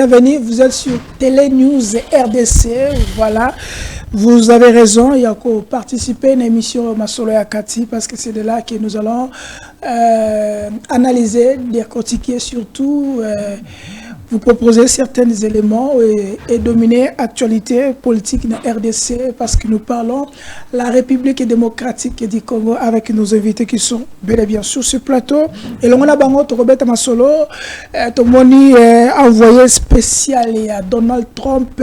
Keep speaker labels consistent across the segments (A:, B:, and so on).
A: bienvenue. Vous êtes sur Télé News RDC. Voilà, vous avez raison. Il y a qu'à participer à une émission Masolo Yakati parce que c'est de là que nous allons analyser, décortiquer surtout. Vous proposez certains éléments et dominer l'actualité politique de la RDC parce que nous parlons de la République démocratique du Congo avec nos invités qui sont bel et bien sur ce plateau. Et l'on a bango Robert Masolo, Tomoni envoyé spécial à Donald Trump,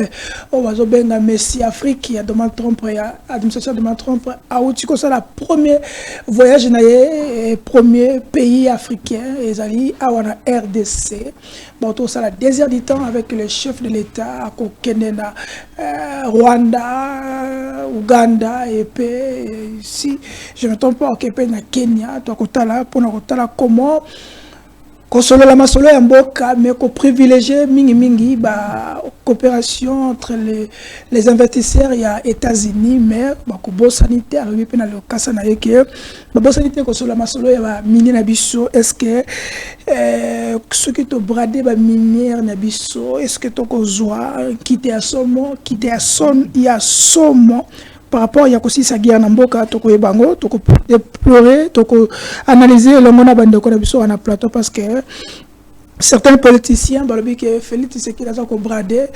A: au Wazobenga Messi Afrique, il y a Donald Trump, il y a l'administration de Donald Trump, à Outiko, c'est la première voyage naïe, premier pays africain, et Zali, à RDC. Bon, tout ça, la désert du temps avec le chef de l'État, à Kenena, Rwanda, Ouganda, et puis ici, je ne me trompe pas, au Kenya, pour comment Kosolo la masolo ya mboka mais ko privilégier mingi ba coopération entre les investisseurs ya États-Unis mais ba ko bo sanitaire bi pe na le kasa na yeke ba bo sanitaire kosolo la masolo ya ba mini na biso est-ce que ce qui to bradé ba minière na biso est-ce que to ko zoa quitter à somo ya somo par rapport à aussi sa guerre n'amboka toko ebango toko déplorer toko analyser le monde bande ko na biso na plateau parce que certains politiciens balobi que Félix Tshisekedi a ko brader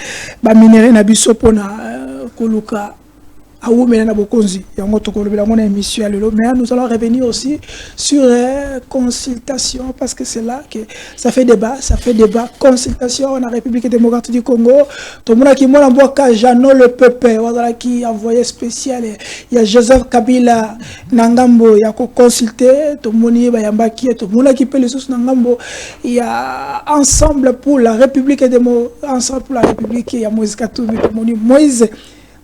A: ba minéraux na biso pona koluka mais nous allons revenir aussi sur consultation parce que c'est là que ça fait débat, consultation en République démocratique du Congo. Tout le monde qui m'a envoyé Jeannot le Pepe, voilà qui a envoyé spécial. Il y a Joseph Kabila Nangambo, il y a consulté, tout le monde y a tout le monde qui peut les sous Nangambo. Il y a ensemble pour la République ensemble pour la République, il y a Moïse Katumbi, Moïse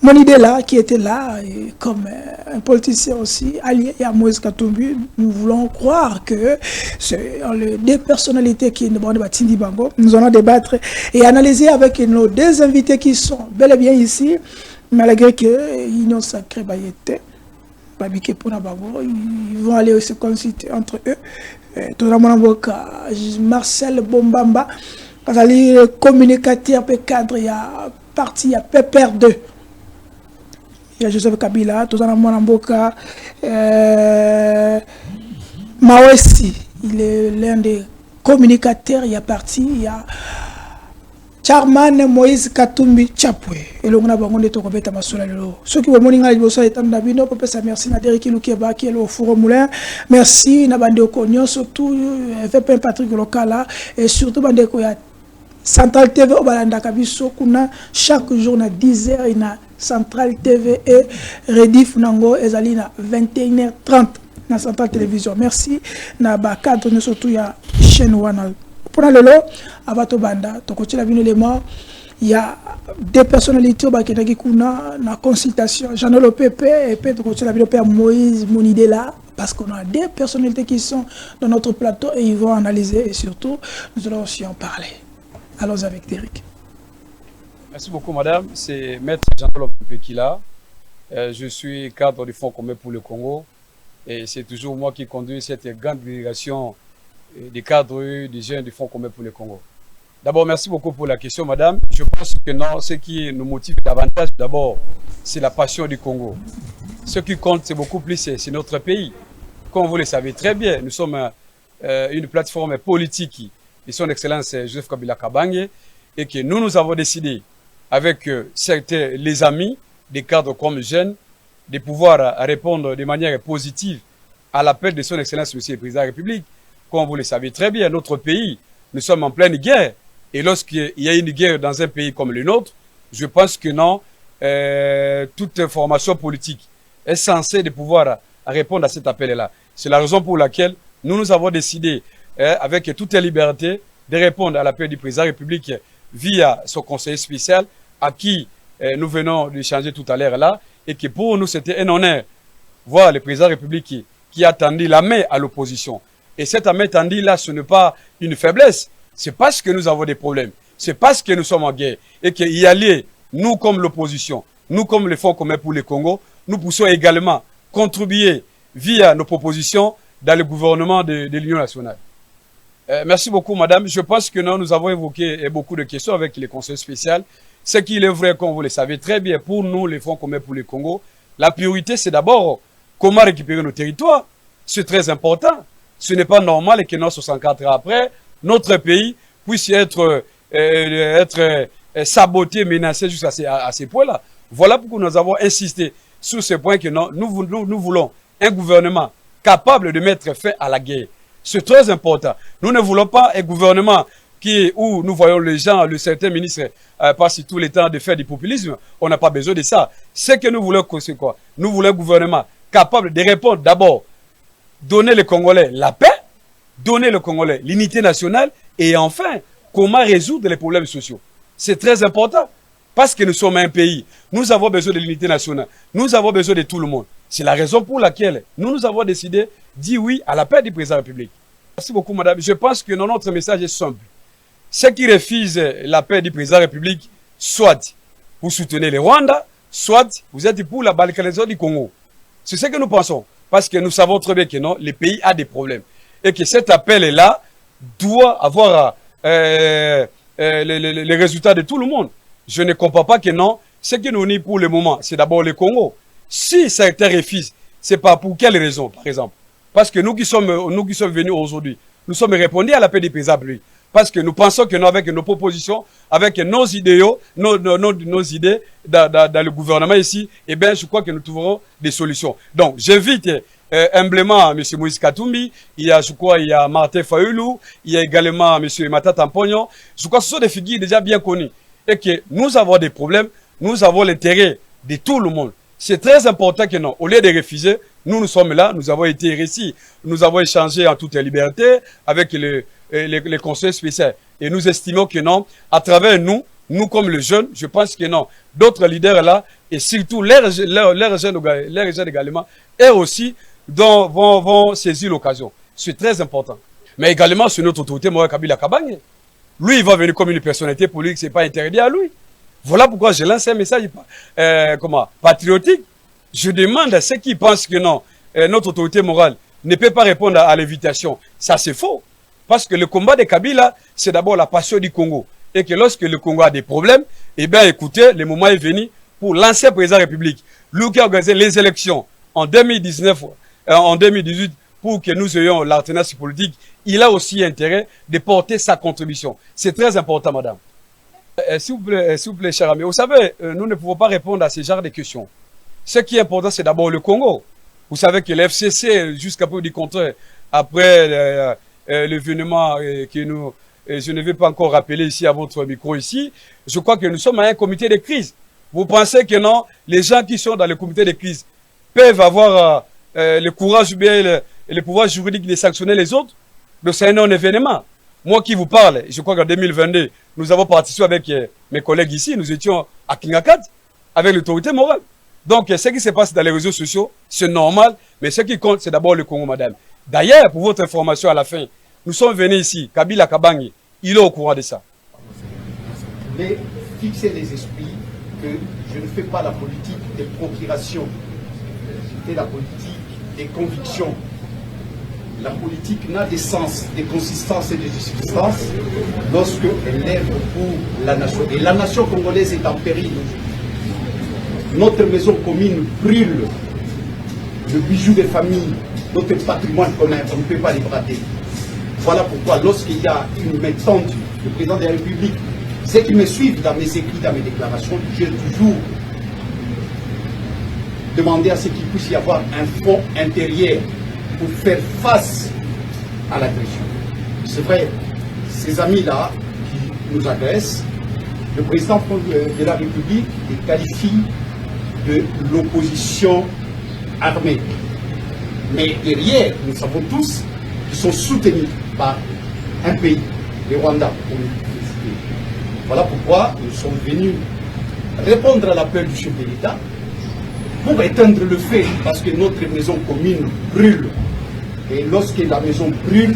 A: Monidela qui était là et comme un politicien aussi allié à Moïse Katumbi, nous voulons croire que c'est les deux personnalités qui nous vont débattre Bango. Nous allons débattre et analyser avec nos deux invités qui sont bel et bien ici, malgré que l'Union sacrée Bayete, Babike Pona Bango, ils vont aller se consulter entre eux. Tout le monde Marcel Bombamba, le communicateur cadre, il y a parti, il y a PPR2. Il y a Joseph Kabila, tout ça, Mboka, Mawesi, il est l'un des communicateurs, il y a parti, il y a Charman Moïse Katumbi Chapwe, et le monde a bangoné tout Robert Massola Lelo. Ceux qui vont monter à l'Ibosa et Tandabino, peut ça merci Naderi Kilukeba qui est au Four Moulin, merci Nabande Okonyo, surtout FP Patrick Lokala, et surtout Bande Koya. Central TV au Balanda Kabiso kuna chaque jour na 10h ina Central TV et Rediff Nango ezali na 21h30 na Central Télévision. Merci na ba cadre ne surtout ya chaîne wana. Pour le lot abato banda to côté la bino les morts il y a des personnalités ba qui kuna na consultation Jean Le Pepe et Pedro côté la bino Père Moïse Monidela parce qu'on a des personnalités qui sont dans notre plateau et ils vont analyser et surtout nous allons aussi en parler. Allons avec Derek.
B: Merci beaucoup, madame. C'est Maître Jean-Claude Pekila. Je suis cadre du Fonds commun pour le Congo. Et c'est toujours moi qui conduis cette grande délégation des cadres des jeunes du Fonds commun pour le Congo. D'abord, merci beaucoup pour la question, madame. Je pense que non, ce qui nous motive davantage, d'abord, c'est la passion du Congo. Ce qui compte, c'est beaucoup plus, c'est notre pays. Comme vous le savez très bien, nous sommes une plateforme politique et son Excellence Joseph Kabila Kabange, et que nous avons décidé, avec certains les amis, des cadres comme jeunes, de pouvoir répondre de manière positive à l'appel de son Excellence Monsieur le Président de la République. Comme vous le savez très bien, notre pays, nous sommes en pleine guerre, et lorsqu'il y a une guerre dans un pays comme le nôtre, je pense que non, toute formation politique est censée de pouvoir répondre à cet appel-là. C'est la raison pour laquelle nous avons décidé avec toute liberté, de répondre à l'appel du président de la République via son conseiller spécial, à qui nous venons d'échanger tout à l'heure là, et que pour nous c'était un honneur voir le président de la République qui a tendu la main à l'opposition. Et cette main tendue là, ce n'est pas une faiblesse, c'est parce que nous avons des problèmes, c'est parce que nous sommes en guerre, et qu'il y a lieu, nous comme l'opposition, nous comme le Fonds commun pour le Congo, nous poussons également contribuer via nos propositions dans le gouvernement de l'Union nationale. Merci beaucoup, madame. Je pense que nous avons évoqué beaucoup de questions avec les conseils spéciaux. Ce qu'il est vrai, comme vous le savez très bien, pour nous, les fonds communs pour le Congo, la priorité, c'est d'abord comment récupérer nos territoires. C'est très important. Ce n'est pas normal que 64 ans après, notre pays puisse être saboté, menacé jusqu'à ces points-là. Voilà pourquoi nous avons insisté sur ce point que nous voulons un gouvernement capable de mettre fin à la guerre. C'est très important. Nous ne voulons pas un gouvernement où nous voyons les gens, certains ministres passent tout le temps de faire du populisme. On n'a pas besoin de ça. Ce que nous voulons, c'est quoi? Nous voulons un gouvernement capable de répondre d'abord, donner les Congolais la paix, donner les Congolais l'unité nationale et enfin, comment résoudre les problèmes sociaux. C'est très important parce que nous sommes un pays. Nous avons besoin de l'unité nationale. Nous avons besoin de tout le monde. C'est la raison pour laquelle nous avons décidé de dire oui à la paix du président de la République. Merci beaucoup, madame. Je pense que notre message est simple. Ceux qui refusent la paix du président de la République, soit vous soutenez les Rwandais, soit vous êtes pour la balkanisation du Congo. C'est ce que nous pensons. Parce que nous savons très bien que non, le pays a des problèmes. Et que cet appel-là doit avoir les résultats de tout le monde. Je ne comprends pas que non. Ce qui nous unit pour le moment, c'est d'abord le Congo. Si certains refusent, c'est pas pour quelle raison, par exemple? Parce que nous qui sommes venus aujourd'hui, nous sommes répondus à l'appel du président lui. Parce que nous pensons que nous, avec nos propositions, avec nos idéaux, nos idées dans le gouvernement ici, eh bien, je crois que nous trouverons des solutions. Donc, j'invite humblement M. Moïse Katumbi, il y a Martin Fayoulou, il y a également M. Matata Mpognon. Je crois que ce sont des figures déjà bien connues. Et que nous avons des problèmes, nous avons l'intérêt de tout le monde. C'est très important que non, au lieu de refuser, nous sommes là, nous avons été récits, nous avons échangé en toute liberté avec les conseils spéciaux. Et nous estimons que non, à travers nous comme les jeunes, je pense que non, d'autres leaders là, et surtout les jeunes également, et aussi vont saisir l'occasion. C'est très important. Mais également sur notre autorité, Moïse Kabila Kabange. Lui, il va venir comme une personnalité politique, ce n'est pas interdit à lui. Voilà pourquoi je lance un message patriotique. Je demande à ceux qui pensent que non, notre autorité morale ne peut pas répondre à l'invitation. Ça, c'est faux. Parce que le combat de Kabila, c'est d'abord la passion du Congo. Et que lorsque le Congo a des problèmes, eh bien, écoutez, le moment est venu pour l'ancien président de la République, lui qui a organisé les élections en 2019, en 2018, pour que nous ayons l'alternance politique, il a aussi intérêt de porter sa contribution. C'est très important, madame. S'il vous plaît, cher ami, vous savez, nous ne pouvons pas répondre à ce genre de questions. Ce qui est important, c'est d'abord le Congo. Vous savez que l'FCC, jusqu'à preuve du contraire, après l'événement que je ne vais pas encore rappeler ici à votre micro ici, je crois que nous sommes à un comité de crise. Vous pensez que non, les gens qui sont dans le comité de crise peuvent avoir le courage ou bien le pouvoir juridique de sanctionner les autres? Donc c'est un non-événement. Moi qui vous parle, je crois qu'en 2022, nous avons participé avec mes collègues ici, nous étions à Kingakat, avec l'autorité morale. Donc, ce qui se passe dans les réseaux sociaux, c'est normal, mais ce qui compte, c'est d'abord le Congo, madame. D'ailleurs, pour votre information à la fin, nous sommes venus ici, Kabila Kabange, il est au courant de ça.
C: Mais fixer les esprits que je ne fais pas la politique des procurations, je fais la politique des convictions. La politique n'a de sens, de consistance et de substance lorsqu'elle lève pour la nation. Et la nation congolaise est en péril. Notre maison commune brûle. Le bijou des familles, notre patrimoine commun, on ne peut pas les brader. Voilà pourquoi lorsqu'il y a une main tendue, le président de la République, ceux qui me suivent dans mes écrits, dans mes déclarations, j'ai toujours demandé à ce qu'il puisse y avoir un fonds intérieur pour faire face à l'agression. C'est vrai, ces amis-là qui nous agressent, le président de la République les qualifie de l'opposition armée. Mais derrière, nous savons tous qu'ils sont soutenus par un pays, le Rwanda. Voilà pourquoi nous sommes venus répondre à l'appel du chef de l'État pour éteindre le feu, parce que notre maison commune brûle. Et lorsque la maison brûle,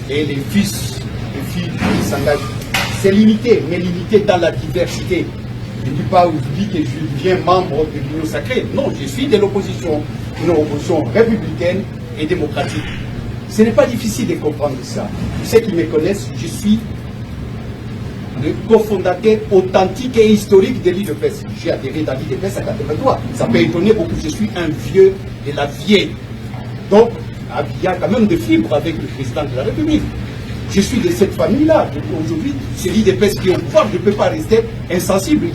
C: et les fils et filles qui s'engagent, c'est limité, mais limité dans la diversité. Je ne dis pas aujourd'hui que je deviens membre de l'Union sacrée. Non, je suis de l'opposition, une opposition républicaine et démocratique. Ce n'est pas difficile de comprendre ça. Ceux qui me connaissent, je suis le cofondateur authentique et historique de l'IDPS. J'ai adhéré dans l'IDPS à 83. Ça peut étonner beaucoup. Je suis un vieux de la vieille. Donc, il y a quand même des fibres avec le président de la République. Je suis de cette famille-là. Aujourd'hui, c'est l'IDPS qui est au pouvoir. Je ne peux pas rester insensible.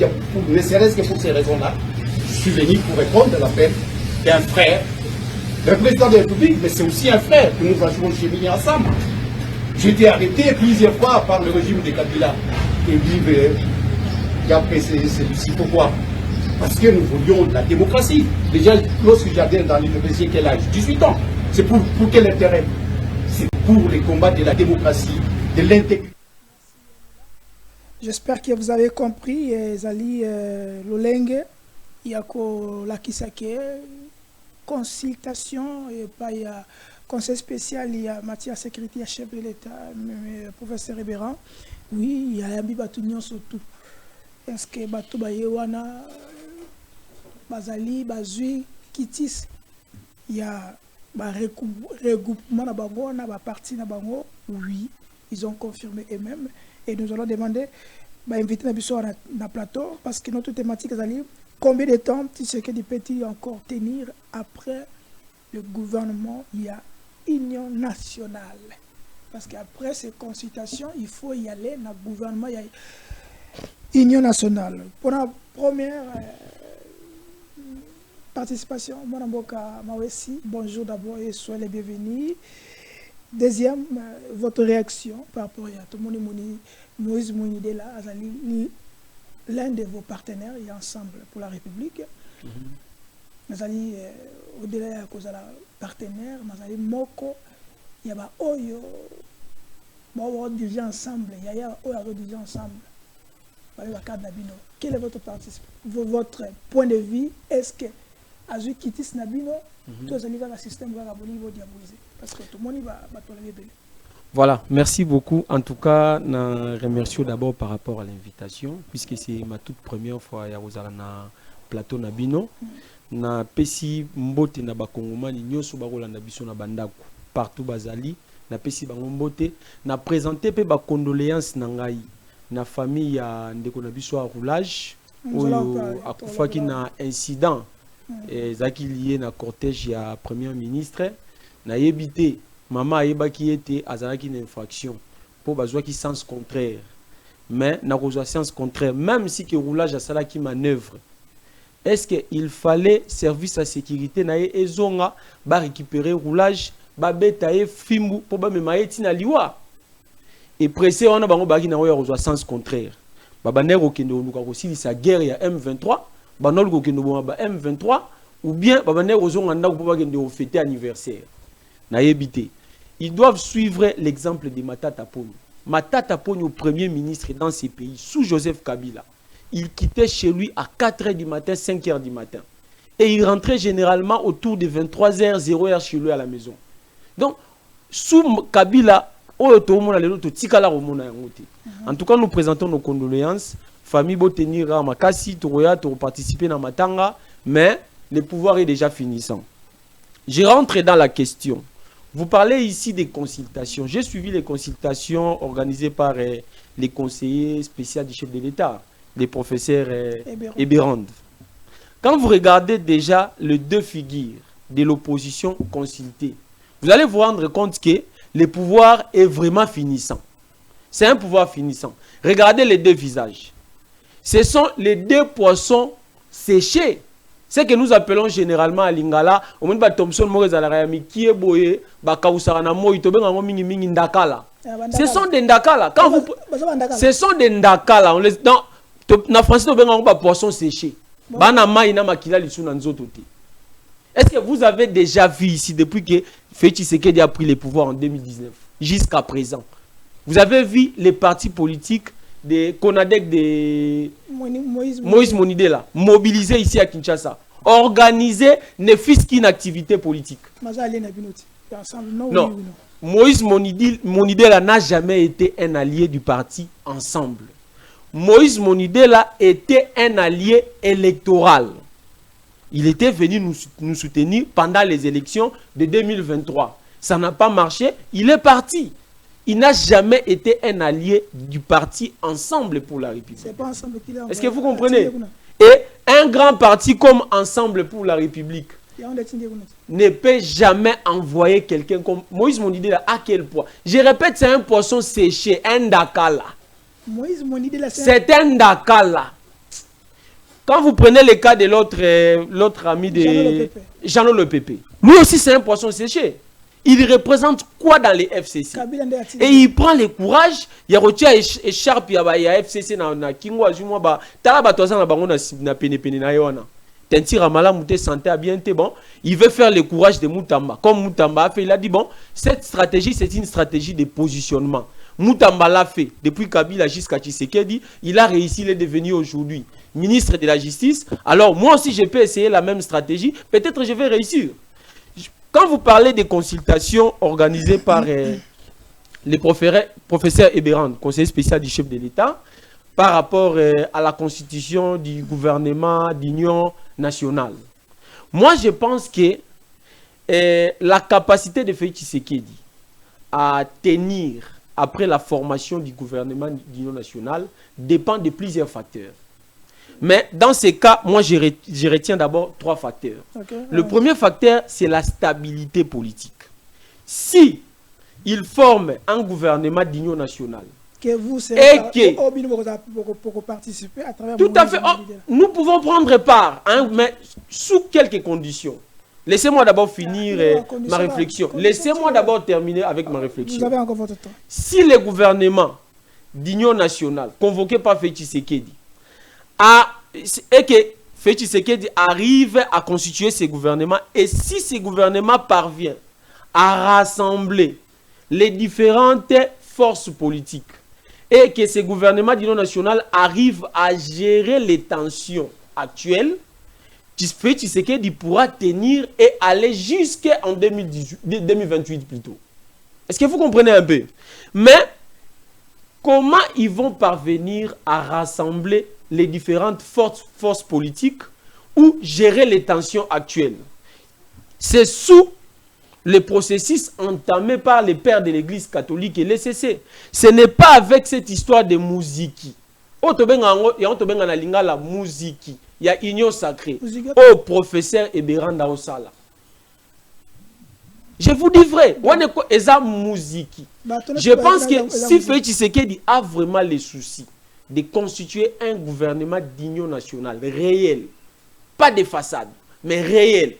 C: Ne serait-ce que pour ces raisons-là, je suis venu pour répondre à l'appel d'un frère. Le président de la République, mais c'est aussi un frère que nous avons cheminé ensemble. J'ai été arrêté plusieurs fois par le régime de Kabila. Et puis, après, c'est pourquoi? Parce que nous voulions de la démocratie. Déjà, lorsque j'adhère dans l'IDPS, j'ai quel âge? 18 ans. C'est pour quel intérêt? C'est pour les combats de la démocratie, de l'intégrité.
A: J'espère que vous avez compris, Zali Lolenge, Yako Lakisake, consultation, et pas il y a conseil spécial, il y a matière sécurité, il y a chef de l'État, professeur Ribéran. Oui, il y a un bibatunion surtout. Est-ce que Batou Bayewana, Bazali, Bazui, Kitis, il y a un regroupement na bango, na parti na bango? Oui, ils ont confirmé eux-mêmes. Et nous allons demander, inviter Nabiso na plateau, parce que notre thématique est combien de temps Tshisekedi peut-il encore tenir après le gouvernement? Il y a union nationale. Parce qu'après ces consultations, il faut y aller dans le gouvernement, il y a union nationale. Pour la première participation, Mwanamboka Mawesi, bonjour d'abord et soyez les bienvenus. Deuxième, votre réaction par rapport à tout le monde, Moïse Mounidela, l'un de vos partenaires et ensemble pour la République. Nous allons au-delà de la partenaire, nous allons Moko, il y a Oyo, nous dirigé ensemble, il y a Oyo dirigé ensemble. Quel est votre point de vue? Est-ce que Azui Kitis Nabino, tous les dans le système va diaboliser? Parce que tout le monde va tolérer.
D: Voilà, merci beaucoup. En tout cas, je remercie d'abord par rapport à l'invitation, puisque c'est ma toute première fois à na plateau Nabino. Na pesi mbote na bakongomani nyoso bakolanda biso na bandako partout bazali na pesi bango mbote na présenter pe ba condoléances na ngai na famille ya ndeko na biso a roulage oyo akufaki na incident zaki lié na cortège ya premier ministre na yebité maman ayebaki ete azalaki na infraction pour bazwa ki sens contraire mais na kozwa sens contraire même si que roulage asalaki manœuvre. Est-ce qu'il fallait service à sécurité nae ezonga ba récupérer roulage ba betaye fimbu pour ba memaeti na liwa et pressé on a bango baki na oyo rozwa sens contraire ba banero kende oluka ko silisa guerre ya M23 banol ko kende bo ba M23 ou bien ba banero zonga ndako pour ba kende o fêter anniversaire na yebité. Ils doivent suivre l'exemple de Matata Ponyo. Matata Ponyo, premier ministre dans ces pays sous Joseph Kabila. Il quittait chez lui à 4 h du matin, 5 h du matin. Et il rentrait généralement autour de 23 h, 0 h chez lui à la maison. Donc, sous Kabila, en tout cas, nous présentons nos condoléances. Famille Botenira, Makasi, Toroya, pour participer dans Matanga, mais le pouvoir est déjà finissant. Je rentre dans la question. Vous parlez ici des consultations. J'ai suivi les consultations organisées par les conseillers spéciaux du chef de l'État. Les professeurs Ebérand. Quand vous regardez déjà les deux figures de l'opposition consultée, vous allez vous rendre compte que le pouvoir est vraiment finissant. C'est un pouvoir finissant. Regardez les deux visages. Ce sont les deux poissons séchés. Ce que nous appelons généralement à Lingala, ce sont des ndakala. Quand vous... Ce sont des ndakala. En français, on a poisson séché. Est-ce que vous avez déjà vu ici, depuis que Félix Tshisekedi a pris le pouvoir en 2019, jusqu'à présent, vous avez vu les partis politiques de Konadec de Moïse Monidela mobilisés ici à Kinshasa, organiser ne fût-ce qu'une activité politique? Non. Moïse Monidela n'a jamais été un allié du parti Ensemble. Moïse Monidela était un allié électoral. Il était venu nous soutenir pendant les élections de 2023. ça n'a pas marché, il est parti. Il n'a jamais été un allié du parti Ensemble pour la République.
A: C'est pas Ensemble qu'il est.
D: Est-ce que vous comprenez? Et un grand parti comme Ensemble pour la République ne peut jamais envoyer quelqu'un comme Moïse Mondidela. À quel point? Je répète, c'est un poisson séché, un dakala.
A: Moïse Mondidela,
D: c'est un dakala. Quand vous prenez le cas de l'autre ami de Jean Le Pépé, lui aussi c'est un poisson séché. Il représente quoi dans les FCC? Et il prend le courage, il retient écharpe, il y a FCC na Kingwa Jumwa ba tala toza na bango na pene na yona. Tentira mala mouté santé a bien été bon, il veut faire le courage de Moutamba. Comme Moutamba a fait, il a dit bon, cette stratégie c'est une stratégie de positionnement. Moutamba l'a fait depuis Kabila jusqu'à Tshisekedi, il a réussi, il est devenu aujourd'hui ministre de la Justice. Alors moi aussi je peux essayer la même stratégie, peut-être je vais réussir. Quand vous parlez des consultations organisées par les professeurs Eberand, conseiller spécial du chef de l'État, par rapport à la constitution du gouvernement d'union nationale, moi je pense que la capacité de Félix Tshisekedi à tenir après la formation du gouvernement d'union nationale dépend de plusieurs facteurs. Mais dans ces cas, moi je retiens d'abord 3 facteurs. Le premier facteur, c'est la stabilité politique. Si il forme un gouvernement d'union nationale,
A: que vous serez pour participer à travers
D: tout à fait, nous pouvons prendre part, hein, mais sous quelques conditions. Laissez-moi d'abord finir ma réflexion. Laissez-moi d'abord terminer avec ma réflexion.
A: Vous avez encore votre temps.
D: Si le gouvernement d'union nationale, convoqué par Félix Tshisekedi, et que Félix Tshisekedi arrive à constituer ce gouvernement, et si ce gouvernement parvient à rassembler les différentes forces politiques, et que ce gouvernement d'union nationale arrive à gérer les tensions actuelles, Félix Tshisekedi pourra tenir et aller jusqu'en 2028 plutôt. Est-ce que vous comprenez un peu? Mais comment ils vont parvenir à rassembler les différentes forces politiques ou gérer les tensions actuelles? C'est sous le processus entamé par les pères de l'église catholique et l'ECC. Ce n'est pas avec cette histoire de mouziki. Il y a union sacrée. Au professeur Eberanda Osala. Je vous dis vrai. Je pense que si Félix Tshisekedi a vraiment les soucis de constituer un gouvernement d'union nationale réel, pas de façade, mais réel,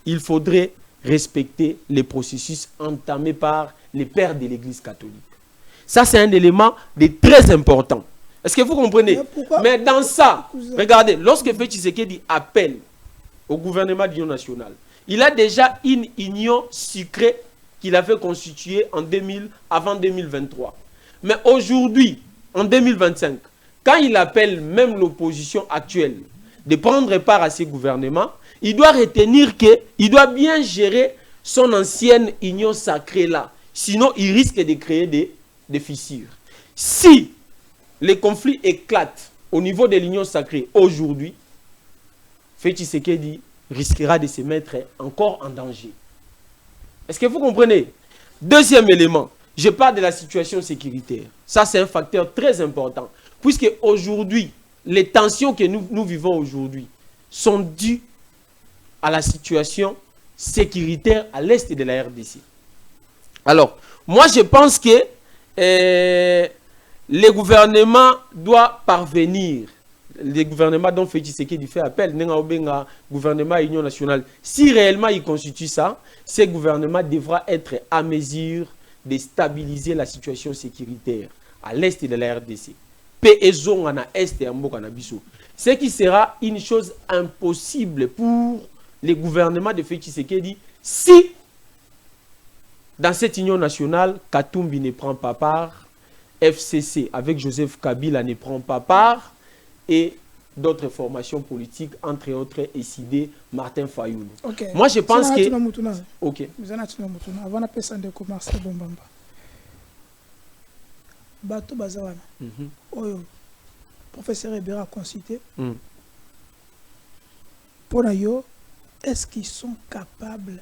D: il faudrait respecter les processus entamés par les pères de l'église catholique. Ça, c'est un élément de très important. Est-ce que vous comprenez? Mais dans ça, regardez, lorsque Félix Tshisekedi appelle au gouvernement d'union nationale, il a déjà une union secrète qu'il a fait constituer avant 2023. Mais aujourd'hui, en 2025, quand il appelle même l'opposition actuelle de prendre part à ce gouvernement, il doit retenir qu'il doit bien gérer son ancienne union sacrée là. Sinon, il risque de créer des fissures. Si les conflits éclatent au niveau de l'union sacrée aujourd'hui, Félix Tshisekedi risquera de se mettre encore en danger. Est-ce que vous comprenez? Deuxième élément, je parle de la situation sécuritaire. Ça, c'est un facteur très important. Puisque aujourd'hui, les tensions que nous vivons aujourd'hui sont dues à la situation sécuritaire à l'est de la RDC. Alors, moi, je pense que le gouvernement doit parvenir, le gouvernement dont Félix Tshisekedi fait appel, le gouvernement Union nationale, si réellement il constitue ça, ce gouvernement devra être à mesure de stabiliser la situation sécuritaire à l'est de la RDC. Ce qui sera une chose impossible pour le gouvernement de Félix Tshisekedi si, dans cette union nationale, Katumbi ne prend pas part, FCC avec Joseph Kabila ne prend pas part, et d'autres formations politiques, entre autres SID, Martin Fayoulou.
A: Okay.
D: Moi, je pense que...
A: Ok. Avant de commencer, Bato Bazawana. Oyo. Professeur Ebera a consulté. Pour yo, est-ce qu'ils sont capables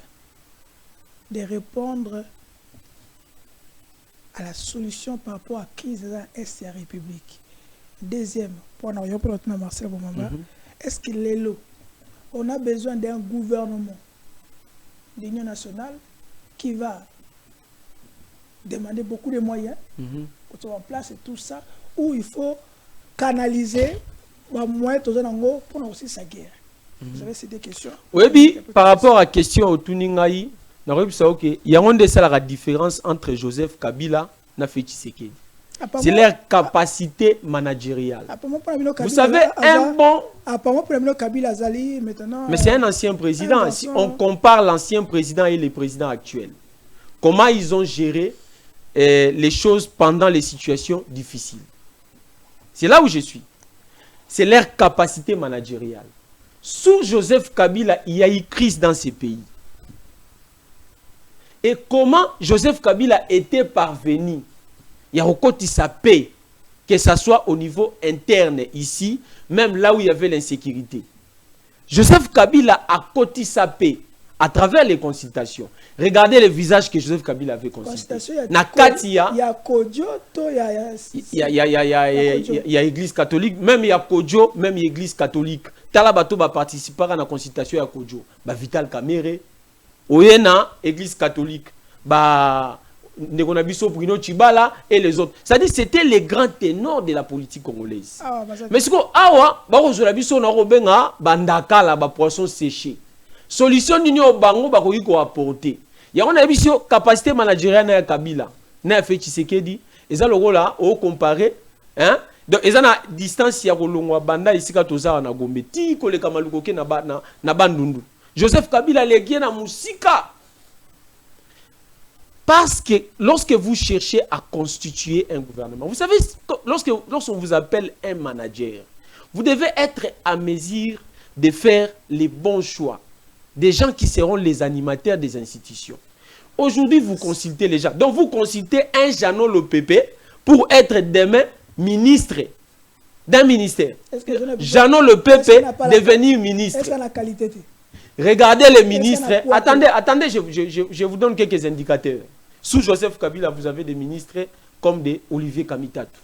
A: de répondre à la solution par rapport à la crise de l'Est de la République. Deuxième, pour Marcel Bomamba, est-ce qu'il est là? On a besoin d'un gouvernement d'union nationale qui va demander beaucoup de moyens pour se remplacer tout ça, où il faut canaliser les moyens pour aussi sa guerre. Vous avez ces deux questions.
D: Oui, par rapport à la question au Tuningaï, il y a la différence entre Joseph Kabila et Félix Tshisekedi. C'est leur capacité managériale. Vous savez, un bon... Mais c'est un ancien président. Si on compare l'ancien président et les présidents actuels, comment ils ont géré les choses pendant les situations difficiles. C'est là où je suis. C'est leur capacité managériale. Sous Joseph Kabila, il y a eu crise dans ces pays. Et comment Joseph Kabila était parvenu, il y a encore sa paix, que ce soit au niveau interne ici, même là où il y avait l'insécurité. Joseph Kabila a côté sa paix à travers les consultations. Regardez le visage que Joseph Kabila avait consulté. Il y a l'église catholique, même il y a Kodjo, même l'église catholique. Talabato va participer à la consultation à Kodjo. Vital Kamere, Oyena, église catholique. Negonabiso Bruno Chibala et les autres. C'est-à-dire c'était les grands ténors de la politique congolaise. Mais ce qu'on a, Barozo na Robenga, Bandaka la poisson séché. Solution d'union bango bakoki ko apporter. Ya on a biso capacité managériale na Kabila. Na fait Tshisekedi, eza lokola o comparer, hein? Donc eza na distance ya kolongwa banda isika toza na Gombe. Ti ko le kamaluko ke na bandundu. Joseph Kabila legie na musika. Parce que lorsque vous cherchez à constituer un gouvernement, vous savez, lorsqu'on vous appelle un manager, vous devez être à mesure de faire les bons choix. Des gens qui seront les animateurs des institutions. Aujourd'hui, vous consultez les gens. Donc, vous consultez un Jeannot Lopépé pour être demain ministre d'un ministère. Jeannot Lopépé devenir ministre.
A: Est-ce qu'il y a la qualité?
D: Regardez les ministres. Attendez, je vous donne quelques indicateurs. Sous Joseph Kabila, vous avez des ministres comme des Olivier Kamitatou.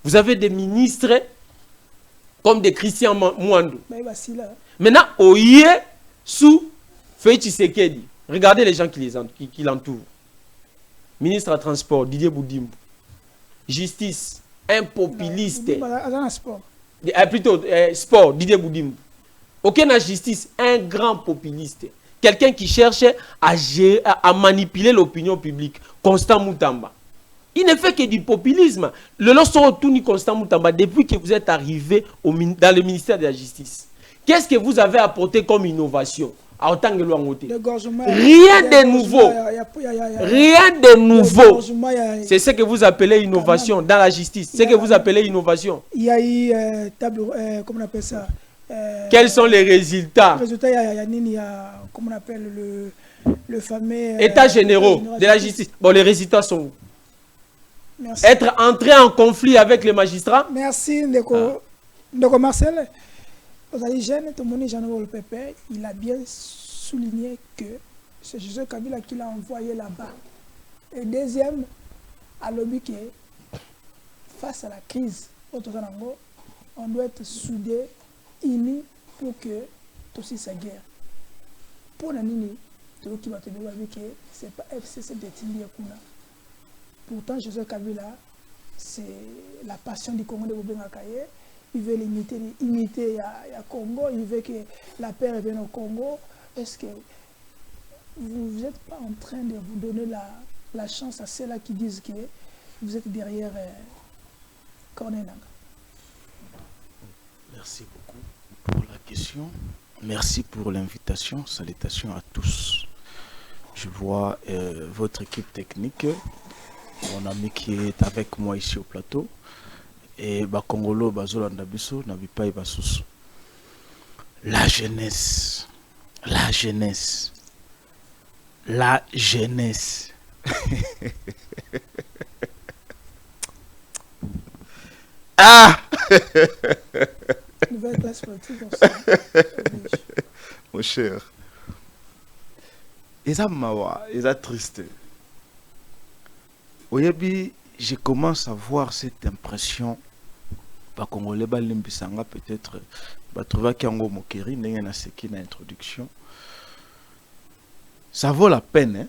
D: Vous avez des ministres comme des Christian Mwandou. Maintenant, Oye, sous Félix Tshisekedi, regardez les gens qui l'entourent. Ministre des Transports, Didier Boudimbo. Justice, un populiste. Plutôt, sport, Didier Boudimbo. Aucun justice, un grand populiste. Quelqu'un qui cherche à manipuler l'opinion publique. Constant Moutamba. Il ne fait que du populisme. Le lorsqu'on tourne Constant Moutamba, depuis que vous êtes arrivé dans le ministère de la Justice, qu'est-ce que vous avez apporté comme innovation? Rien de nouveau. Rien de nouveau. C'est ce que vous appelez innovation dans la justice. C'est ce que vous appelez innovation.
A: Il y a eu comment on appelle ça?
D: Quels sont les résultats?
A: Il y a, comment on appelle le fameux...
D: États généraux de la justice. Bon, les résultats sont où? Merci. Être entré en conflit avec les magistrats.
A: Merci, Ndeko Marcel. Vous allez jeune, tout le monde Jean-Noël Pépé, il a bien souligné que c'est Joseph Kabila qui l'a envoyé là-bas. Et deuxième, à l'objet que face à la crise, on doit être soudés, unis pour que tout aussi sa guerre. Pour la nini, tout qui va te dire que c'est pas FCC détenu Kuna. Pourtant, Joseph Kabila, c'est la passion du Congo de Bobengakaye. Il veut imiter le Congo, il veut que la paix revienne au Congo. Est-ce que vous n'êtes pas en train de vous donner la chance à ceux-là qui disent que vous êtes derrière Corneille Nangaa?
E: Merci beaucoup pour la question. Merci pour l'invitation. Salutations à tous. Je vois votre équipe technique, mon ami qui est avec moi ici au plateau. Et Bakongolo, Bazolanda Biso, Nabipai Basusu. La jeunesse. La jeunesse. La jeunesse. Ah! Mon cher. Et ça mawa, et ça triste. Oyebi, je commence à voir cette impression. Pas congolais balimbisanga peut-être ba trouver kiango mokeri ndenge na seki na introduction. Ça vaut la peine hein,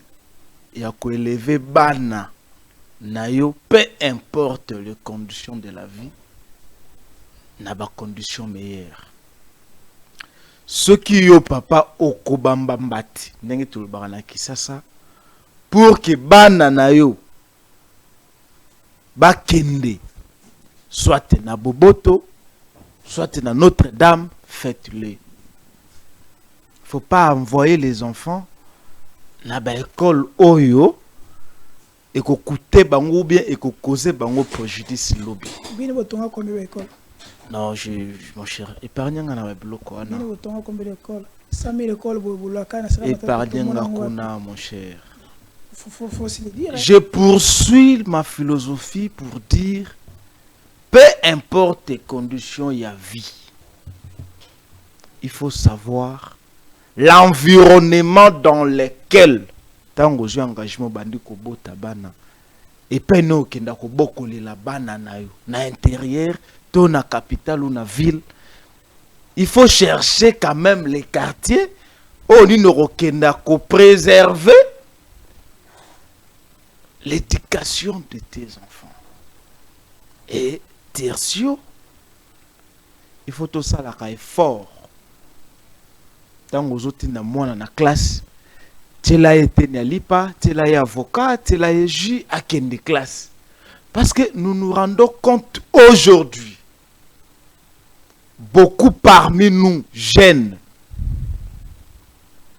E: et à élever bana na yo peu importe les conditions de la vie na ba conditions meilleures. Ce qui yo papa okobamba mbati ndenge tulobaka na Kisasa pour que bana na yo bakende soit na Boboto soit na Notre-Dame, faites-le. Faut pas envoyer les enfants na ba école oyo et ko coûter bango bien et ko causer bango préjudice lobi.
A: Bino botonga combien d'école?
E: Non, mon cher, épargnez na ba bloco ana.
A: Bino botonga combien d'école? 100 000 écoles bolaka na sera.
E: Épargnez na kuna mon cher.
A: Faut se le dire.
E: Je poursuis ma philosophie pour dire peu importe les conditions il y a vie. Il faut savoir l'environnement dans lequel tango zo engagement bandi ko bota bana et pe no kenda ko bokoli la bana na yo na intérieur to na capitale ou na ville. Il faut chercher quand même les quartiers où ni no kenda ko préserver l'éducation de tes enfants. Et tertio, il faut tout ça la effort. Dans aux autres na mwana na classe, tu l'as été n'alipa, tu l'as avocat, tu l'as ju à kende classe. Parce que nous nous rendons compte aujourd'hui, beaucoup parmi nous jeunes,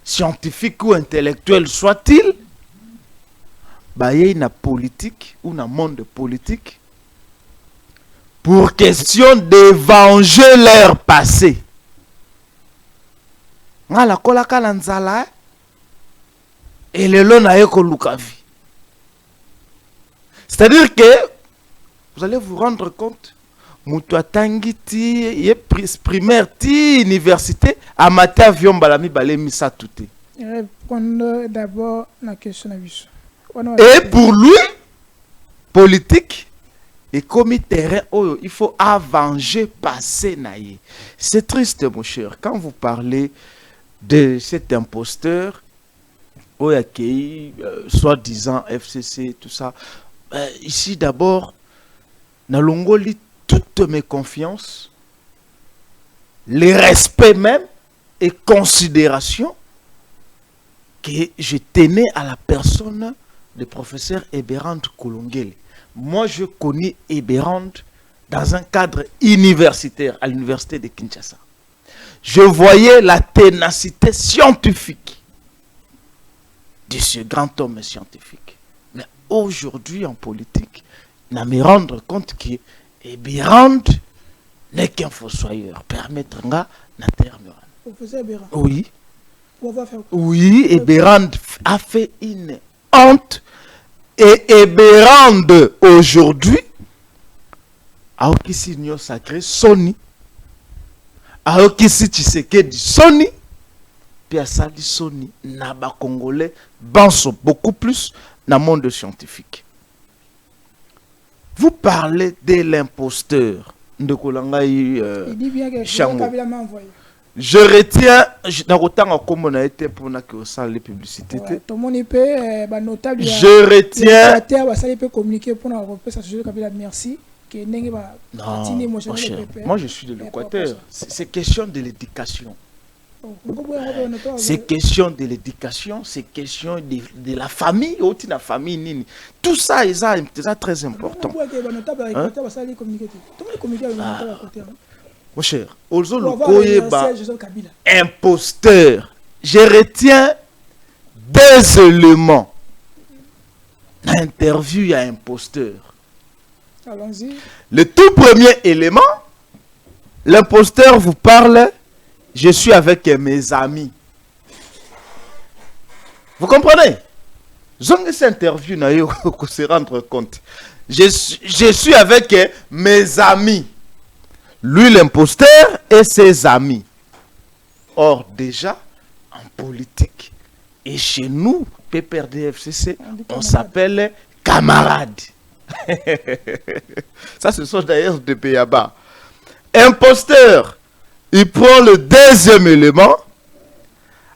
E: scientifiques ou intellectuels soient-ils, baye na politique ou na monde politique pour question d'évanger leur passé. Ngala kola kala nzala et le lo na yeko lukavi. C'est-à-dire que vous allez vous rendre compte mutu atangi ti ye primaire ti université amata avion balami balemi sa touté.
A: Répondre d'abord la question à Bisso.
E: Et pour lui, politique, et comme terrain, oh, il faut avenger, passer naïe. C'est triste, mon cher. Quand vous parlez de cet imposteur, oh, qui soi-disant FCC, tout ça, ici d'abord, Nalongoli, toutes mes confiances, les respects même et considération que je tenais à la personne de professeur Eberand Kolongele. Moi, je connais Eberand dans un cadre universitaire à l'université de Kinshasa. Je voyais la ténacité scientifique de ce grand homme scientifique. Mais aujourd'hui, en politique, je me rendre compte que Eberand n'est qu'un fossoyeur. Permettre na terme.
A: Professeur Eberand.
E: Oui.
A: Oui,
E: Eberand a fait une honte. Et Eberand aujourd'hui a aussi une sacré Sony, a aussi Tshisekedi Sony, puis a sali Sony na ba Congolais banso beaucoup plus dans le monde scientifique. Vous parlez de l'imposteur de Kolangai Chango. Je retiens, comme on a été pour que ça les publicités. Je retiens. Non, moi je suis de l'Équateur. C'est question de l'éducation. C'est question de l'éducation, c'est question de la famille, aussi la famille. Tout ça est très important. Hein? Mon cher, imposteur. Je retiens deux éléments. Dans l'interview, il y a imposteur.
A: Allons-y.
E: Le tout premier élément, l'imposteur vous parle, je suis avec mes amis. Vous comprenez? Cette interview, vous se rendre compte. Je suis avec mes amis. Lui, l'imposteur, et ses amis. Or, déjà, en politique, Et chez nous, PPRD-FCC, on s'appelle camarades. Ça, ce sont d'ailleurs des Pays-Bas. Imposteur, il prend le deuxième élément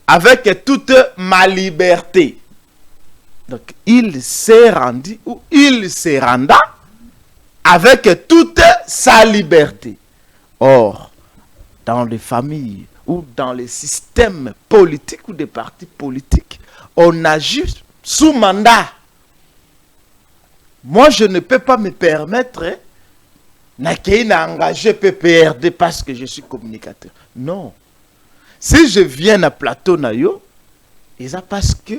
E: avec toute ma liberté. Donc, il s'est rendu ou il se renda avec toute sa liberté. Or, dans les familles ou dans les systèmes politiques ou des partis politiques, on agit sous mandat. Moi, je ne peux pas me permettre d'engager PPRD parce que je suis communicateur. Non. Si je viens à plateau nayo, c'est parce que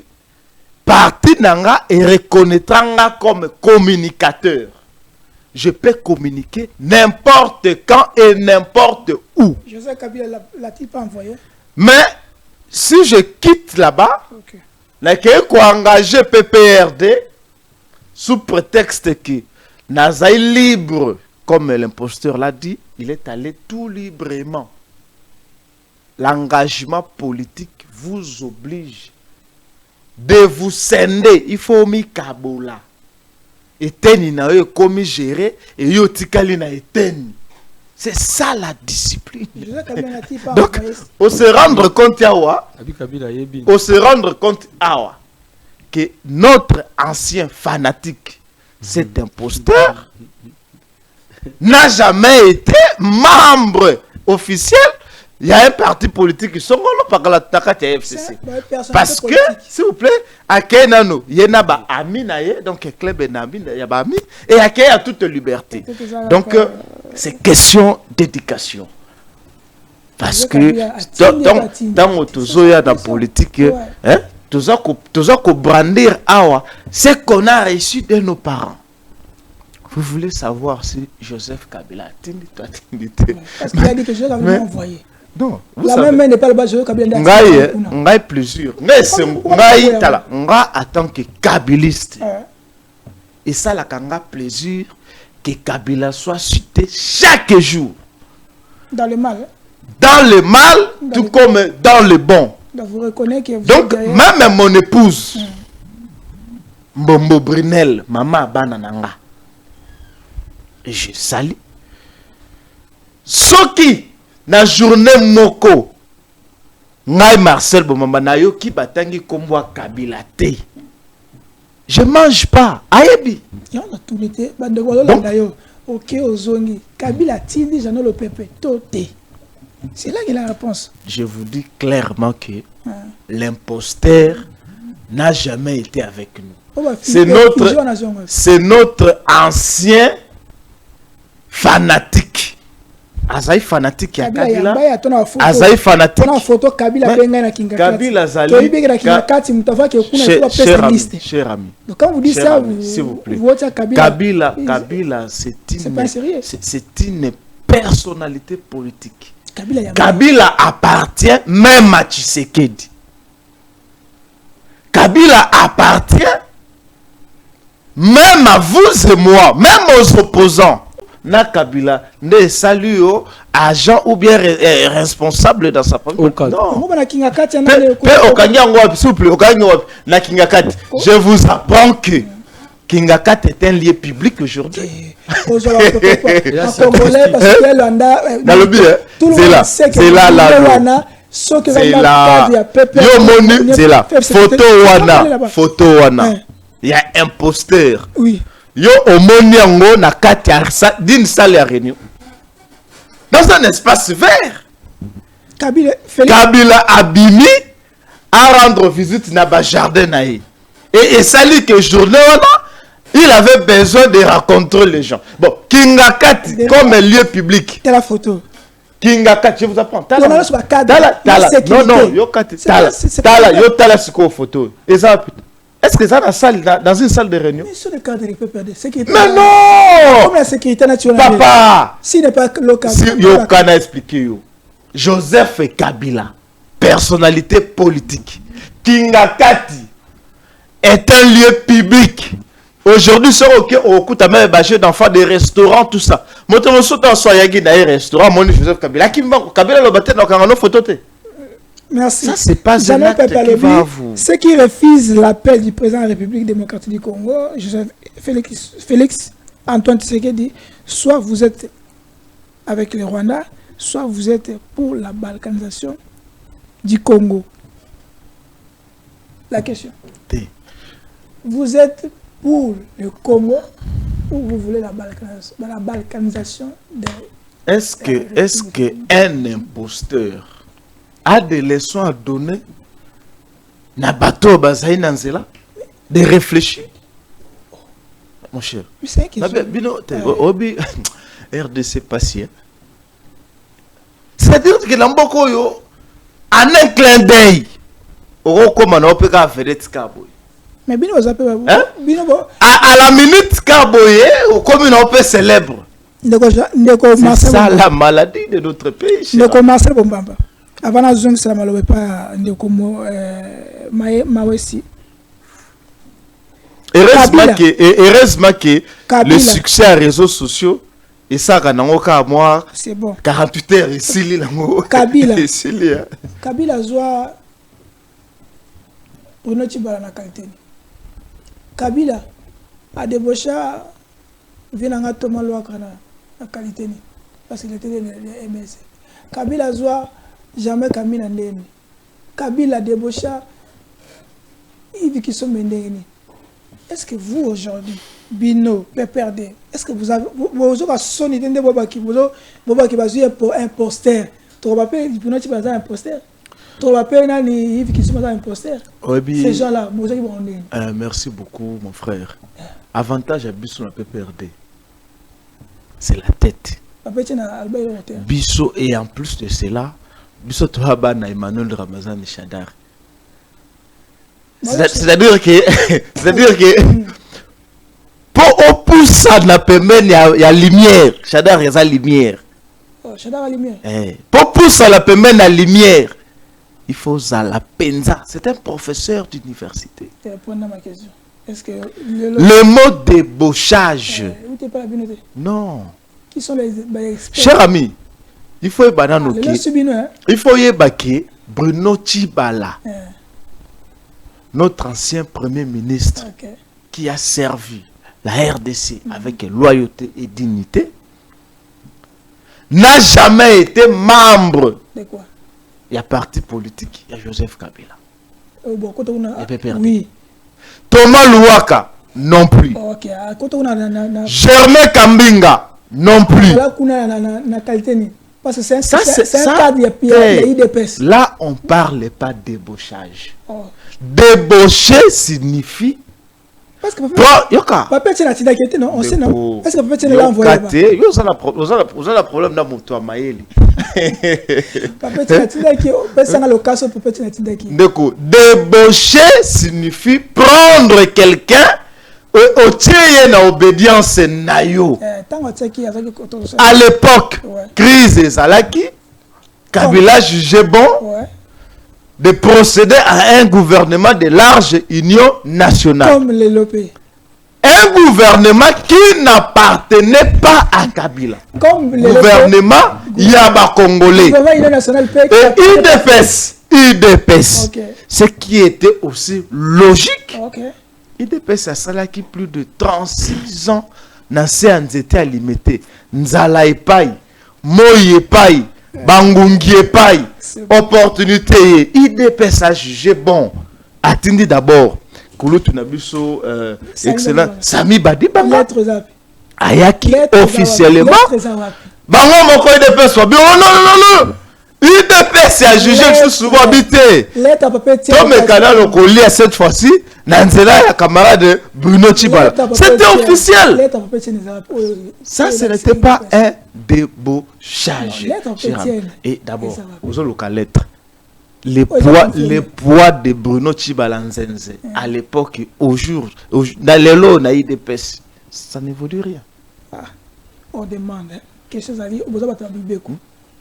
E: parti nanga et reconnaîtra comme communicateur. Je peux communiquer n'importe quand et n'importe où.
A: Joseph Kabila l'a-t-il pas envoyé?
E: Mais si je quitte là-bas, je peux engager PPRD sous prétexte que Nazaï libre, comme l'imposteur l'a dit, il est allé tout librement. L'engagement politique vous oblige de vous scinder. Il faut mi kabola. Eteni na yo komi gérer et yo tikali na eteni. C'est ça la discipline. Donc, on se rendre compte awa, on se rendre compte awa que notre ancien fanatique, cet imposteur, n'a jamais été membre officiel. Il y a un parti politique qui sont par la Takati FCC. Parce que, s'il vous plaît, à Kenano, il y a ba ami naye, donc club Nabi, il y a ba ami, et à Kenano, a toute liberté. Donc, c'est question d'éducation. Parce que, dans la politique, tout ça qu'on brandir, c'est qu'on a reçu de nos parents. Vous voulez savoir si Joseph Kabila a
A: parce qu'il a dit que je l'avais envoyé.
E: Non,
A: la même main n'est pas le bas de Kabila.
E: Ngai plusieurs. Mais c'est ngai tala. Ngai en tant que kabiliste. Et ça la kanga plaisir que Kabila soit cité chaque jour.
A: Dans le mal.
E: Dans le mal, tout comme dans le bon.
A: Donc vous reconnaissez que vous
E: donc même mon épouse, Mbombo Brunel, maman banananga. Et je salue. Soki na journée moko ngai Marcel Bomamba nayo ki batangi kombo Kabila te. Je mange pas. Ayebi.
A: Il y a tout l'été. Bande wala nayo. OK ozongi. Kabila tindi jano le pepe toté. C'est là qu'il a la réponse.
E: Je vous dis clairement que l'imposteur n'a jamais été avec nous. C'est notre ancien fanatique. Azaï fanatique ya Kabila. Azaï fanatique.
A: On a photo Kabila benga na kinga.
E: Kabila zali.
A: To ibega na kinga kati mutava ke kuna kwa pessimiste.
E: Cher ami.
A: Donc quand vous dites ça,
E: s'il vous plaît.
A: Kabila
E: c'est une personnalité politique. Kabila appartient même à Tshisekedi. Kabila appartient même à vous et moi, même aux opposants. Na Kabila ne salue agent ou bien responsable dans sa famille. Non. Je vous apprends que Kingakat est un lieu public aujourd'hui. C'est là. C'est là la c'est là. Photo wana. Il y a un poster.
A: Oui.
E: Yo omoniango na kati d'une salle à réunion. Dans un espace vert. Kabila Abimi à rendre visite na ba jardin naï. Et salut que journée il avait besoin de rencontrer les gens. Bon, Kingakati comme lieu public.
A: Telle la photo.
E: Kingakati, je vous apprends.
A: Tala.
E: Non, non, yo kati. Tala, yo tala siko photo. Et ça, est-ce que ça dans une salle de réunion? Mais non!
A: Comme la sécurité nationale.
E: Papa!
A: Si n'est pas local.
E: Si yo kana expliquer yo. Joseph Kabila, personnalité politique. Kingakati est un lieu public. Aujourd'hui, c'est OK, on coûte à même bâcher d'enfants des restaurants, tout ça. Moi, je suis en Soyagi dans les restaurants, mon Joseph Kabila. Kabila le battait dans une photo.
A: Merci.
E: Ça, c'est pas un acte qui va à vous.
A: Ceux qui refusent l'appel du président de la République démocratique du Congo, Félix Antoine Tshisekedi, soit vous êtes avec les Rwandais, soit vous êtes pour la balkanisation du Congo. La question. Vous êtes pour le Congo ou vous voulez la balkanisation des...
E: Est-ce que un imposteur a des leçons à donner na bateau bazaï nanzela de réfléchir? Mon cher. RDC patient. C'est-à-dire que l'amboko yo en un clin d'œil au comment on peut faire des caboy.
A: Mais bino vous appelez
E: à la minute caboye ou comme on peut célèbre. C'est ça la maladie de notre pays.
A: Ne commencez pas. Avant la zone, ça ne pas de comme Mawesi.
E: Heureusement que le succès à réseaux sociaux et ça
A: c'est bon.
E: 48 heures ici
A: Kabila zoa Bruno Tshibala na qualité. Kabila a débauché Vinanga Thomas Loakana na qualité parce qu'il était le MS. Kabila zoa jamais Kamina Ndeni. Kabila débauché Yves Kisomendeni. Est-ce que vous aujourd'hui Bino, PPRD, est-ce que vous avez un sonné de Bobaki pour un poster? Tu vas pas Bruno Tshibala un poster? Tu vas pas Yves Kisomendeni un poster? Ces gens-là,
E: merci beaucoup mon frère. Avantage à Bisso na PPRD, c'est la tête. Bisso et en plus de cela, Bisso tu vas na Emmanuel Ramazan Chadar. C'est-à-dire que pour ça n'a permis il y a lumière. Chadar il y a lumière.
A: Oh, Chadar a lumière.
E: Pour ça la permet la lumière. Il faut ça la penza. C'est un professeur d'université.
A: Répondre à ma question. Est-ce que
E: le mot débauchage. Non.
A: Qui sont les experts?
E: Cher ami, il faut il faut y Bruno Tshibala. Notre ancien premier ministre qui a servi la RDC avec loyauté et dignité, n'a jamais été membre.
A: De quoi?
E: Il y a parti politique, il y a Joseph Kabila.
A: Oui.
E: Thomas Louaka, non plus. Germain Kambinga, non plus.
A: Parce que c'est un cadre de l'IDPS.
E: Là, on ne parle pas de débauchage. Débaucher signifie.
C: Parce que papa tient la tidakete non, on sait non. Est-ce que papa tient la envoyé là?
E: Vous avez problème dans mon toit maïli.
C: Papa tient la tidakete, personne n'a l'occasion pour papa tient la tidakete.
E: Donc débaucher signifie prendre quelqu'un au tient na obédience nayo. À l'époque, crise et Zalaki, Kabila jugeait bon de procéder à un gouvernement de large union nationale.
C: Comme les Lopé.
E: Un gouvernement qui n'appartenait pas à Kabila.
C: Comme le
E: gouvernement Yaba Congolais. Et UDPS. Ce qui était aussi logique. UDPS a salaki plus de 36 ans dans ces états limités. Nzala Epai, Moye Epai, Bangungi Epai, opportunité. IDPS a jugé bon. Attendez d'abord. Kouloutou Nabiso, excellent. Sami Badi Banga. Ayaki officiellement. Bango Moko IDPS soit bien. Oh non. IDPS a jugé que souvent habité. Tom et Canal ont collé cette fois-ci. Nanzela, la camarade Bruno Tshibala. C'était officiel. Ça, ce n'était pas un débauchage. Et d'abord, vous avez le lettre. Les poids de Bruno Tshibala Nzenze à l'époque, au jour, dans les lots, na IDPS, ça n'évolue rien.
C: On demande quelque chose à dire.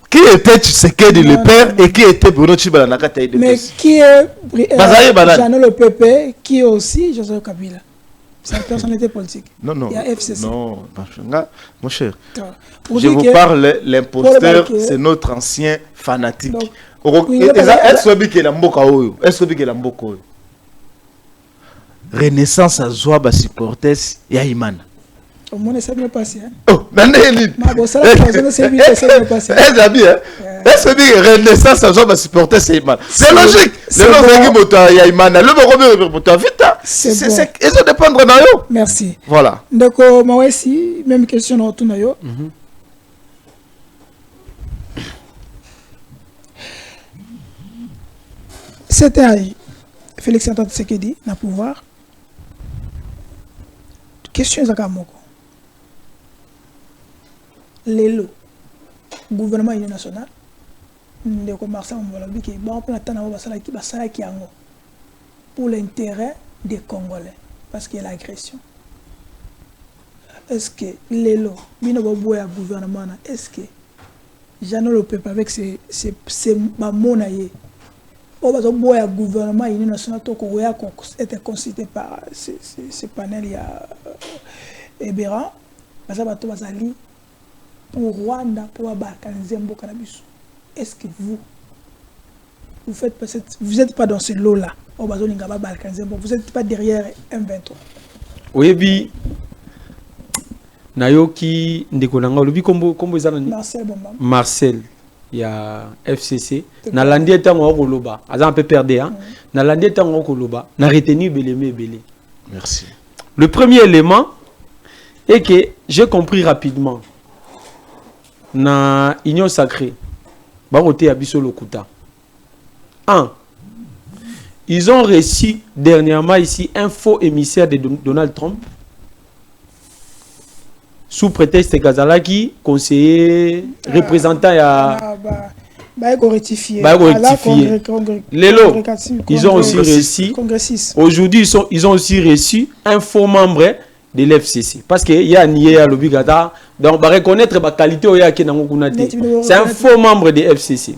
E: Qui était Tshisekedi le père et qui était Bruno Tshibala na kata IDPS?
C: Mais qui est Jeannot le PP, qui est aussi Joseph Kabila? C'est une personnalité politique.
E: Non.
C: Il y a FCC.
E: Non, mon cher. Je vous parle, l'imposteur, c'est notre ancien fanatique. Renaissance à Zouaba supporters ya Imana.
A: Au moins ça bien passé.
E: Oh, Nandeli.
A: Ça c'est bien passé.
E: Est-ce que Renaissance à Zouaba supporters c'est Imana? C'est logique. Le nom de moto ya Imana, le nom moto vite. C'est ils ont dépendre na yo.
A: Merci.
E: Voilà.
A: Donc moi aussi même question na retour na yo. C'était Félix Antoine Tshisekedi na pouvoir. Question ezaka moko. Lelo gouvernement union nationale ndeko Marcel Mbolobi ki bon pour attendre basala ki yango pour l'intérêt des Congolais parce qu'il y a l'agression. Est-ce que lelo bino boboya gouvernement est-ce que Jean le peuple avec ces mamonaye au boya gouvernement union nationale to ko ya être consulté par ce panel ya Ebera parce que bato bazali pour Rwanda pour Balkanizé mboka na biso. Est-ce que vous faites pas vous êtes pas dans ce lot là au bazolinga ba Balkanizé vous êtes pas derrière M23?
D: Oui bi nayoki ndeko nanga lobi kombo ezana Marcel ya FCC na landi tango koloba aza un peu perdé hein na landi tango koloba na retenu belé.
E: Merci.
D: Le premier élément est que j'ai compris rapidement na union sacrée baroté abiso lokuta. 1. Ils ont reçu dernièrement ici un faux émissaire de Donald Trump sous prétexte Kazalaki, conseiller, représentant à
A: rectifier.
D: Lelo, ils ont aussi reçu. Aujourd'hui, ils ont aussi reçu un faux membre de l'FCC. Parce qu'il y a nié à l'obligata. Donc, on va reconnaître la qualité au Yaki Nangokunate. C'est un faux membre de l'FCC.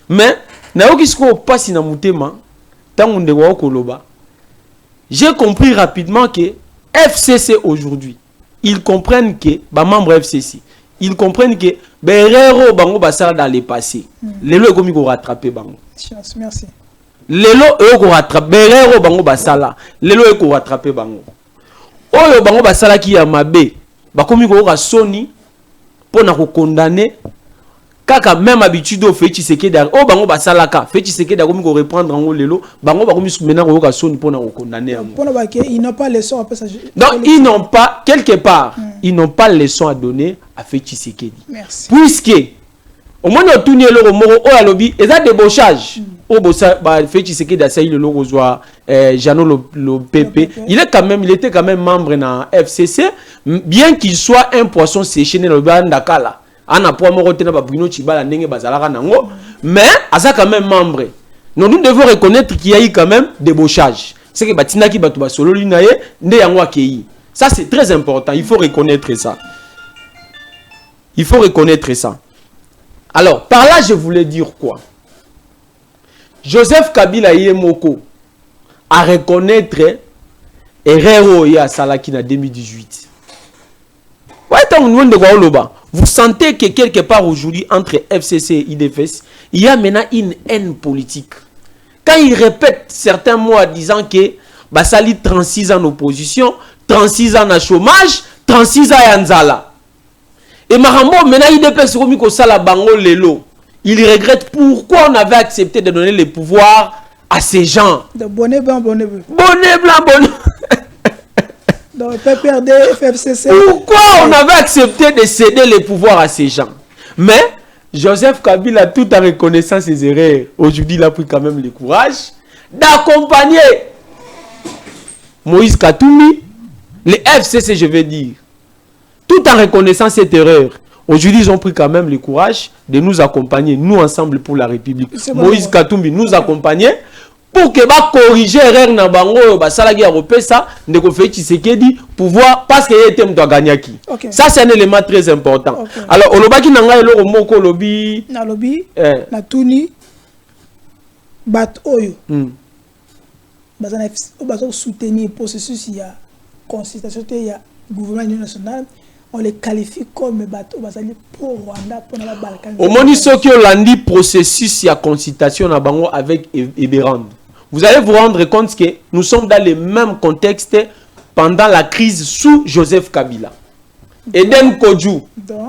D: Mais, j'ai compris rapidement que FCC aujourd'hui, ils comprennent que, bah, membre FCC, ils comprennent que, Berero Bango Basara dans le passé, Lelo est comme rattraper Bango.
A: Merci.
D: Lelo est rattraper, Berero Bango Basala, Lelo est rattraper Bango. Oyo Bango Basala qui a mabé, bah, comme il a Sony, pour nous condamner, kaka même habitude au fait Tshisekedi o bango basalaka fait Tshisekedi comme ko reprendre en lelo bango ba comme maintenant ko Sony pour nous condamner.
A: Ils n'ont pas les sons à passer.
D: Donc ils n'ont pas quelque part, ils n'ont pas les sons à donner à fait Tshisekedi.
A: Merci.
D: Puisque au moins on tourne le moro o alobi et ça débauchage au bossa ba fait Tshisekedi a saisi le logo soit Jano le PP, il était quand même membre dans FCC bien qu'il soit un poisson séché dans le Bandakala. Ana po moko tena ba Bruno Chibala ndenge bazalaka nango mais asa quand même membre. Nous devons reconnaître qu'il y a eu quand même débauchage. C'est que batina ki batu ba solo linaye nde yango akei. Ça c'est très important, il faut reconnaître ça. Il faut reconnaître ça. Alors, par là je voulais dire quoi? Joseph Kabila Yemoko à reconnaître erreur ya salaki na 2018. Vous sentez que quelque part aujourd'hui, entre FCC et IDFS, il y a maintenant une haine politique. Quand il répète certains mots en disant que Basali 36 ans en opposition, 36 ans en chômage, 36 ans en Nzala. Et Marambo, maintenant IDFS, il regrette pourquoi on avait accepté de donner le pouvoir à ces gens.
A: De bonnet blanc, bonnet bleu.
D: Bonnet blanc, bonnet.
A: Donc, PPRD, FFCC.
D: Pourquoi on avait accepté de céder les pouvoirs à ces gens? Mais Joseph Kabila, tout en reconnaissant ses erreurs, aujourd'hui il a pris quand même le courage d'accompagner Moïse Katumbi, les FCC je vais dire, tout en reconnaissant cette erreur. Aujourd'hui ils ont pris quand même le courage de nous accompagner, nous ensemble pour la République. Moïse Katumbi nous accompagner pour que va corriger erreur na bango ba salagi a repesa ndeko fait Tshisekedi pouvoir parce que était mto gagnaki. Ça c'est un élément très important. Alors olobaki nanga eloko moko lobi
A: na lobi na tuni bat oyo bazana soutenir processus ya consultation ya gouvernement national on les qualifie comme bateau pro-Rwanda pour la Balkans.
D: Au moment qui Hollandi processus de consultation avec Eberand. Vous allez vous rendre compte que nous sommes dans le même contexte pendant la crise sous Joseph Kabila. Eden Kodjou,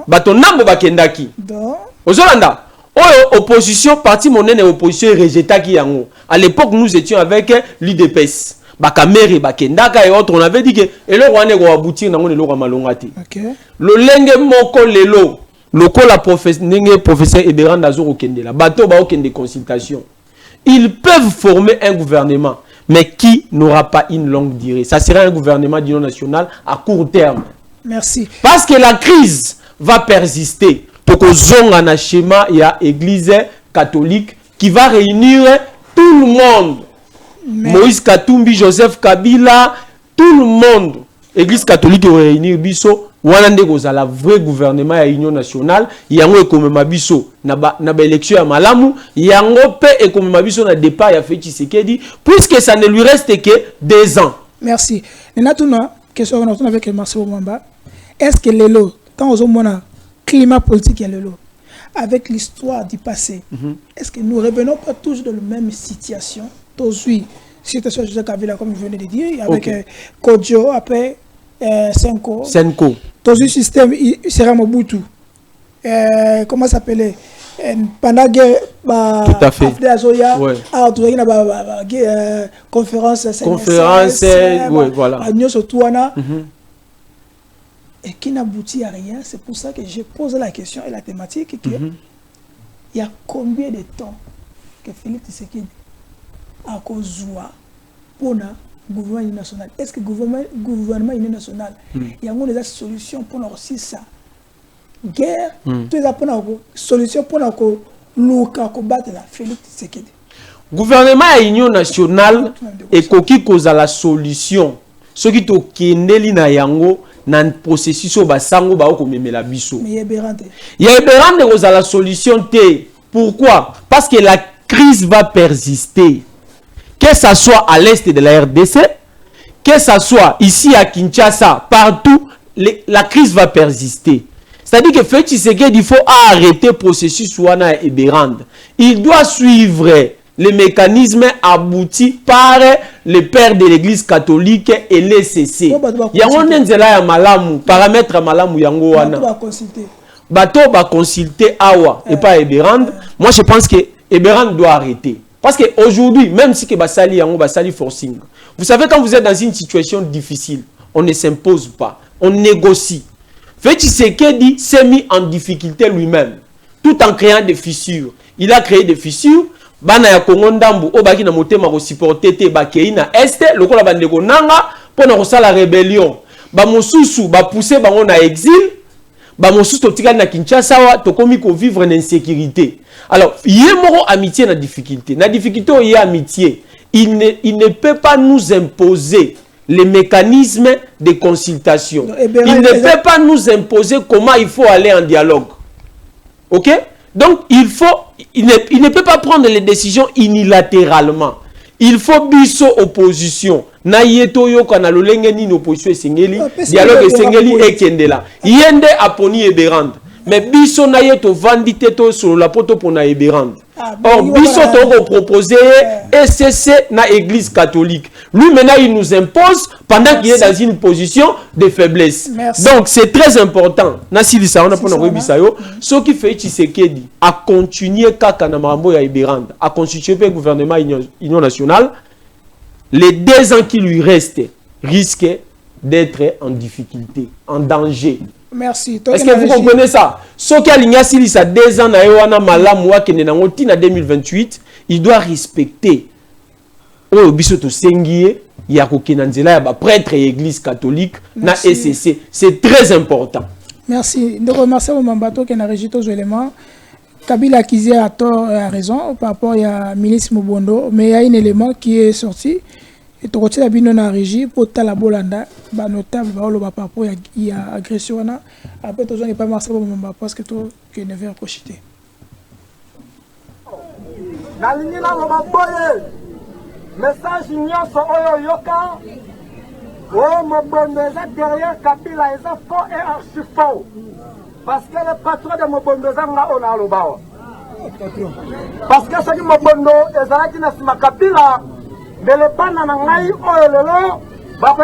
D: Batonambo Bakendaki. Ozolanda, opposition, parti monnaie opposition rejeté qui yango. À l'époque, nous étions avec l'UDPS. Bakamere, Bakendaka et autres, on avait dit que et le Rwanda va aboutir dans le Rwanda malongati. Le lenge moko lelo, la professeur Eberand Azoro Kendela, bateau ba aucune consultation. Ils peuvent former un gouvernement, mais qui n'aura pas une longue durée. Ça sera un gouvernement d'union nationale à court terme.
A: Merci.
D: Parce que la crise va persister. Tokozonga na schéma il y a église catholique qui va réunir tout le monde. Moïse Katumbi, Joseph Kabila, tout le monde. Église catholique va réunir biso. Wanande kozala vrai gouvernement à union nationale. Yango ekomema biso na ba élection ya malamu. Yango pe ekomema biso na départ ya Félix Tshisekedi. Puisque ça ne lui reste que 2 ans.
A: Merci. Maintenant, question qu'on a avec Marcelo Mwamba. Est-ce que Lelo, quand on a climat politique et Lelo, avec l'histoire du passé, est-ce que nous ne revenons pas toujours dans la même situation? Aujourd'hui, situation de Joseph Kabila, comme je venais de dire, avec Kodjo, après Senko. Aujourd'hui, le système, il sera Mobutu. Comment ça s'appelait? Pendant la guerre,
D: tout à fait.
A: Conférence,
D: oui, voilà.
A: Et qui n'aboutit à rien. C'est pour ça que je pose la question et la thématique. Il y a combien de temps que Félix Tshisekedi a causé pour le gouvernement national? Est-ce que le gouvernement national, il y a une solution pour aussi ça? Guerre, tout ça pour une solution pour combattre Félix Tshisekedi.
D: Gouvernement et union nationale et qui cause la solution. Ce qui to kindeli na yango na processus au basango ba ko memela biso.
A: Mais
D: il y a la solution T. Pourquoi? Parce que la crise va persister. Que ça soit à l'est de la RDC, que ça soit ici à Kinshasa, partout, la crise va persister. C'est-à-dire que Félix Tshisekedi, il faut arrêter le processus Wana et Berand. Il doit suivre les mécanismes aboutis par les pères de l'église catholique et les CC. Il y a un malamu, paramètre malamu yango wana. Bato va consulter Awa et pas Eberand. Moi je pense que Eberand doit arrêter. Parce qu'aujourd'hui, même si que basali yango basali forcing. Vous savez, quand vous êtes dans une situation difficile, on ne s'impose pas, on négocie. Félix Tshisekedi s'est mis en difficulté lui-même, tout en créant des fissures. Il a créé des fissures. Bana ya Kongo ndambu obaki na motema ko supporter te bakei na este lokola bandeko nanga pona ko sala rébellion ba mosusu ba pousser bango na exil ba mosusu totikali na Kinshasa wa tokomi ko vivre na insécurité. Alors yé moko amitié na difficulté yé amitié il ne peut pas nous imposer les mécanismes de consultation. Il ne peut pas nous imposer comment il faut aller en dialogue. OK? Donc, il ne peut pas prendre les décisions unilatéralement. Il faut biso opposition. Na yeto yo kana lolenge ni opposition esengeli, dialogue esengeli ekendela. Yende aponi Eberand. Mais biso na yeto vandi teto sur la poto pona Eberand. Or biso to proposer ECC na église catholique. Lui maintenant il nous impose pendant qu'il est dans une position de faiblesse. Donc c'est très important. Nasili sa on a pona rebisayo, ce qui fait Tshisekedi a continuer kaka na mambo ya Eberand, a constituer le gouvernement union nationale. Les 2 ans qui lui restent risquent d'être en difficulté, en danger.
A: Merci.
D: Est-ce que vous comprenez ça? Ce qui a l'ignaci, ça 2 ans, en 2028, il doit respecter. Oh, bisoto sengié, il y a prêtre et église catholique, na SCC. C'est très important.
A: Merci. Donc, remercie au Mambato qui a régi tous les éléments. Kabila Kizi a tort et a raison par rapport à ministre Mobondo, mais il y a un élément qui est sorti. Et tu retiens la bino na régie pour la bolanda, ba notable ba olo ba par rapport il y a agression na après tout ça n'est pas marché pour moi parce que tout que ne veut projeter.
F: Na ligne na ba boye message nyonso oyo yoka Oh, mon bondo, derrière Kabila, ils ont faux et archi faux. Parce que le patron de mon bondo, on a le bas. Parce que ce qui mon bondo, ils ont dit que ma Kabila, mais le pan n'a pas eu le bah,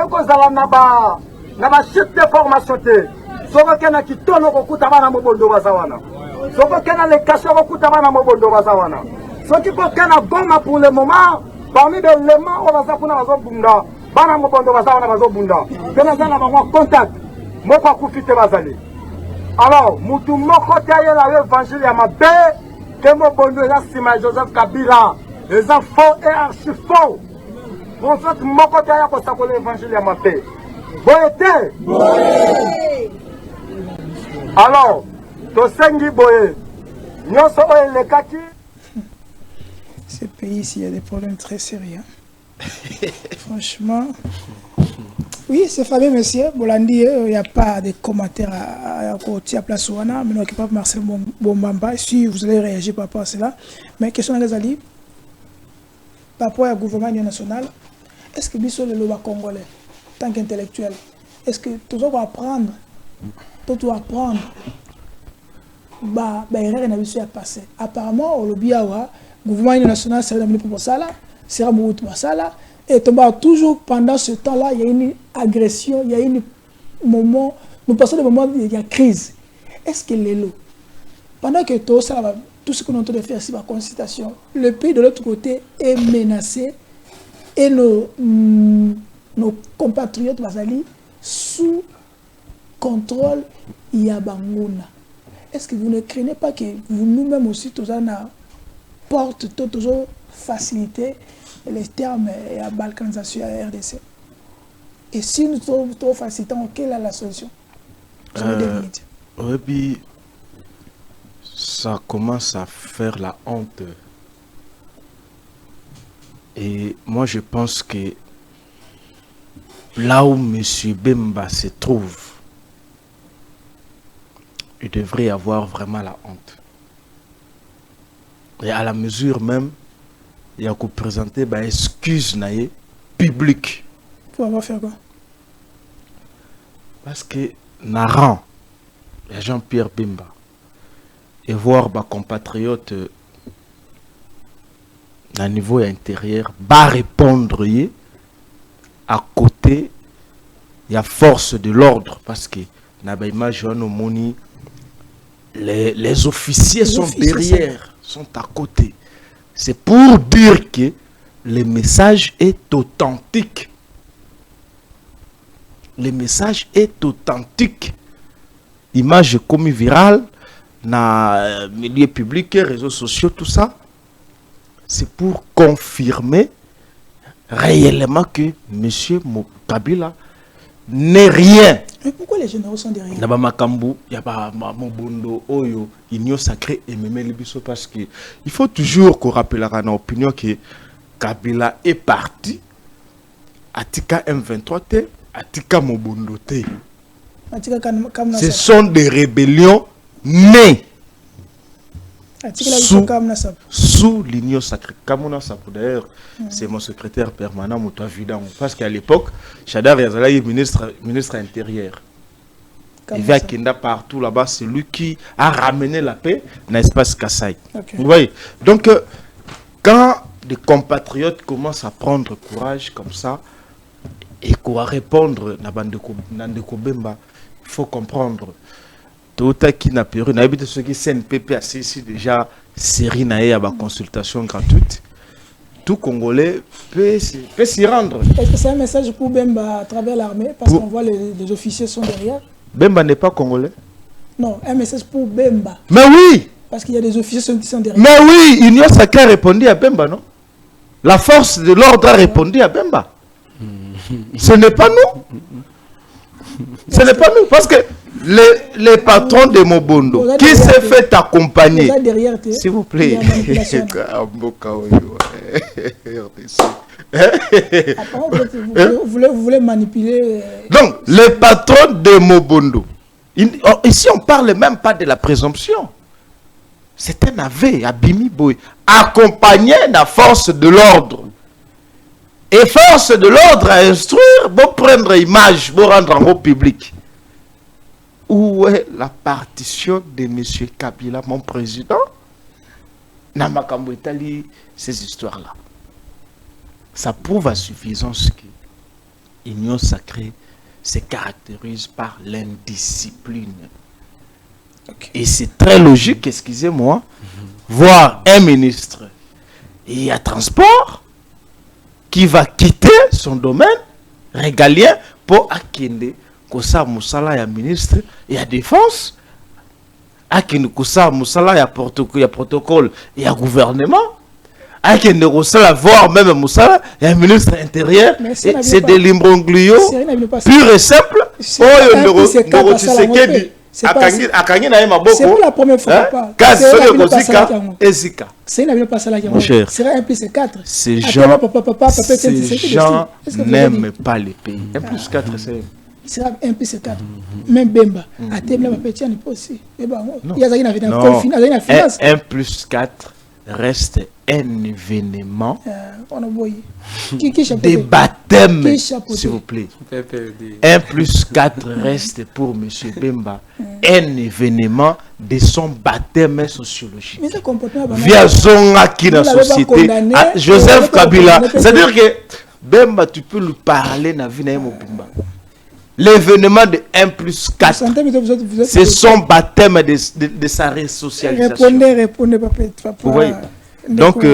F: na ba chute de formation. Soko kena kitono kokuta bana mon bondo bazawana. Soko kena les cachets kokuta bana mon bondo bazawana. Soko kena goma pour le moment, parmi les éléments, on va s'appuyer dans un bunda. Bana mobondo bazawana bazobunda tena zana ba contact moko akufite bazali alors mutu moko taye la évangile ya mabe que mobondo ya sima Joseph Kabila les enfants et archi faux prophète moko taye ko sakola évangile ya mabe boyete alors to sengi boye nyoso oye le kaki.
A: Ce pays ici, il y a des problèmes très sérieux. Franchement, oui, c'est fameux, monsieur. Bolandi, il n'y a pas de commentaires à côté à place Ouana, mais non, qui pas Marcel Bombamba. Si vous allez réagir par rapport à cela. Mais question à Gazali, par rapport au gouvernement national, est-ce que Bissot le loi congolais, tant qu'intellectuel, est-ce que tout ça va apprendre, bah, il n'y a rien à passer. Apparemment, au lobby, le gouvernement national sera amené pour ça là, sera Mobutu Masala, et toujours pendant ce temps-là, il y a une agression, il y a un moment, nous passons des moments où il y a crise. Est-ce que les lots, pendant que tout ça, tout ce qu'on est en train de faire, c'est la consultation, le pays de l'autre côté est menacé et nos compatriotes Bazali sous contrôle Yabanguna. Est-ce que vous ne craignez pas que vous nous-mêmes aussi, tout ça, porte toujours faciliter les termes et la balkanisation à la RDC. Et si nous trop facilitons, quelle est la solution?
E: Oui, puis ça commence à faire la honte. Et moi, je pense que là où M. Bemba se trouve, il devrait y avoir vraiment la honte. Et à la mesure même, il y a qu'à présenter des excuses publiques.
A: Pour avoir fait quoi?
E: Parce que Naran, Jean-Pierre Bemba, et voir mes compatriotes à niveau intérieur, va répondre à côté, il y a force de l'ordre. Parce que les officiers sont derrière, sont à côté. C'est pour dire que le message est authentique. Le message est authentique. Image comme virale, dans les milieux publics, réseaux sociaux, tout ça. C'est pour confirmer réellement que M. Kabila n'est rien.
A: Mais pourquoi les généraux sont derrière?
E: Il y a Makambu, il y a Mobondo, Oyo, Union Sacrée et même Libiso parce que il faut toujours qu'on rappelle à notre opinion que Kabila est parti à Tika M23, à Tika Mobondo. Ce sont des rébellions nées sous l'Union Sacrée. Kamuna Sapo, d'ailleurs, c'est mon secrétaire permanent, parce qu'à l'époque, Chadar Yazala est ministre intérieur. Il va Kenda partout là-bas, c'est lui qui a ramené la paix dans l'espace Kassai. Okay. Vous voyez? Donc, quand des compatriotes commencent à prendre courage comme ça, et qu'on va répondre à Nandeko Bemba, il faut comprendre. Tout qui n'a pas eu, n'habite ceux qui CNPP a ici déjà série naïe à la consultation gratuite. Tout Congolais peut s'y rendre.
A: Est-ce que c'est un message pour Bemba à travers l'armée? Parce qu'on voit les officiers sont derrière.
E: Bemba n'est pas congolais?
A: Non, un message pour Bemba.
E: Mais oui!
A: Parce qu'il y a des officiers qui sont derrière.
E: Mais oui, Union Sacrée a répondu à Bemba, non? La force de l'ordre a répondu à Bemba. Ce n'est pas nous. Ce n'est pas nous. Parce que les patrons de Mobondo, qui s'est fait accompagner, s'il vous plaît,
A: vous voulez manipuler.
E: Donc, les patrons de Mobondo, ici on ne parle même pas de la présomption. C'est un aveu, Abimi Boy, accompagné de la force de l'ordre. Et force de l'ordre à instruire, pour prendre image, pour rendre en haut public. Où est la partition de M. Kabila, mon président? Namakambo Itali, ces histoires-là. Ça prouve à suffisance que l'union sacrée se caractérise par l'indiscipline. Okay. Et c'est très logique, excusez-moi, voir un ministre et à transport qui va quitter son domaine régalien pour akende kosa musala ya ministre et à défense, akende kosa musala ya protocole et à gouvernement, akende kosa voir même musala ya ministre intérieur. C'est des limbronglio pur et simple.
A: C'est pas la première fois. C'est
E: mon cher. Ces gens n'aiment pas les pays. 1 plus 4, c'est...
A: C'est 1 plus 4. Même Bemba. À terme, petit, on n'est pas aussi.
E: Non. 1 plus 4 reste un événement des baptêmes, s'il vous plaît. 1 plus 4 reste pour M. Bemba un événement de son baptême sociologique. Via Zonga qui dans la société, Joseph Kabila. C'est-à-dire que Bemba, tu peux lui parler dans la vie de Bemba. L'événement de 1 plus 4, c'est son baptême de sa resocialisation.
A: Répondez, papa.
E: Vous voyez. Donc,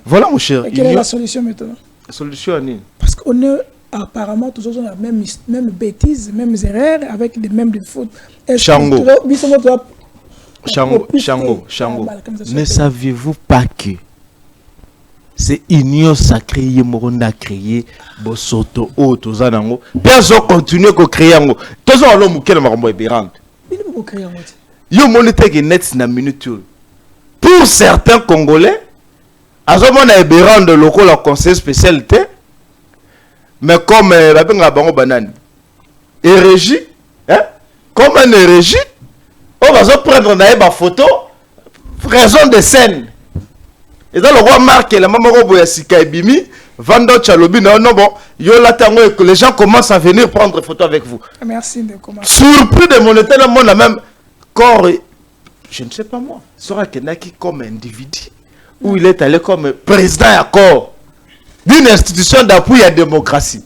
E: voilà mon cher.
A: Quelle est la solution maintenant?
E: La solution, Annie.
A: Parce qu'on est apparemment tous la même bêtise, mêmes erreurs, avec les mêmes fautes.
E: Chango. Ne saviez-vous pas que c'est union sacrée qui a créé Bosoto ou Tozanango? Personne continue à créer Ango. Tous les gens qui ont créé Ango. Yo monite que net na minute. Pour certains Congolais, à ce moment a Béran de local conseil spécialité, mais comme la benga bango banane, hérégie, hein? Comme un hérégie, on va se prendre une photo, raison de scène. Et dans le roi Marc et la maman Robo Sika Ebimi, Vando Chalobi, non, bon, yo la tango et que les gens commencent à venir prendre photo avec vous.
A: Merci de commencer.
E: Surpris de mon état, le même corps, je ne sais pas moi, sera Kenaki comme individu, ou il est allé comme président à corps d'une institution d'appui à la démocratie.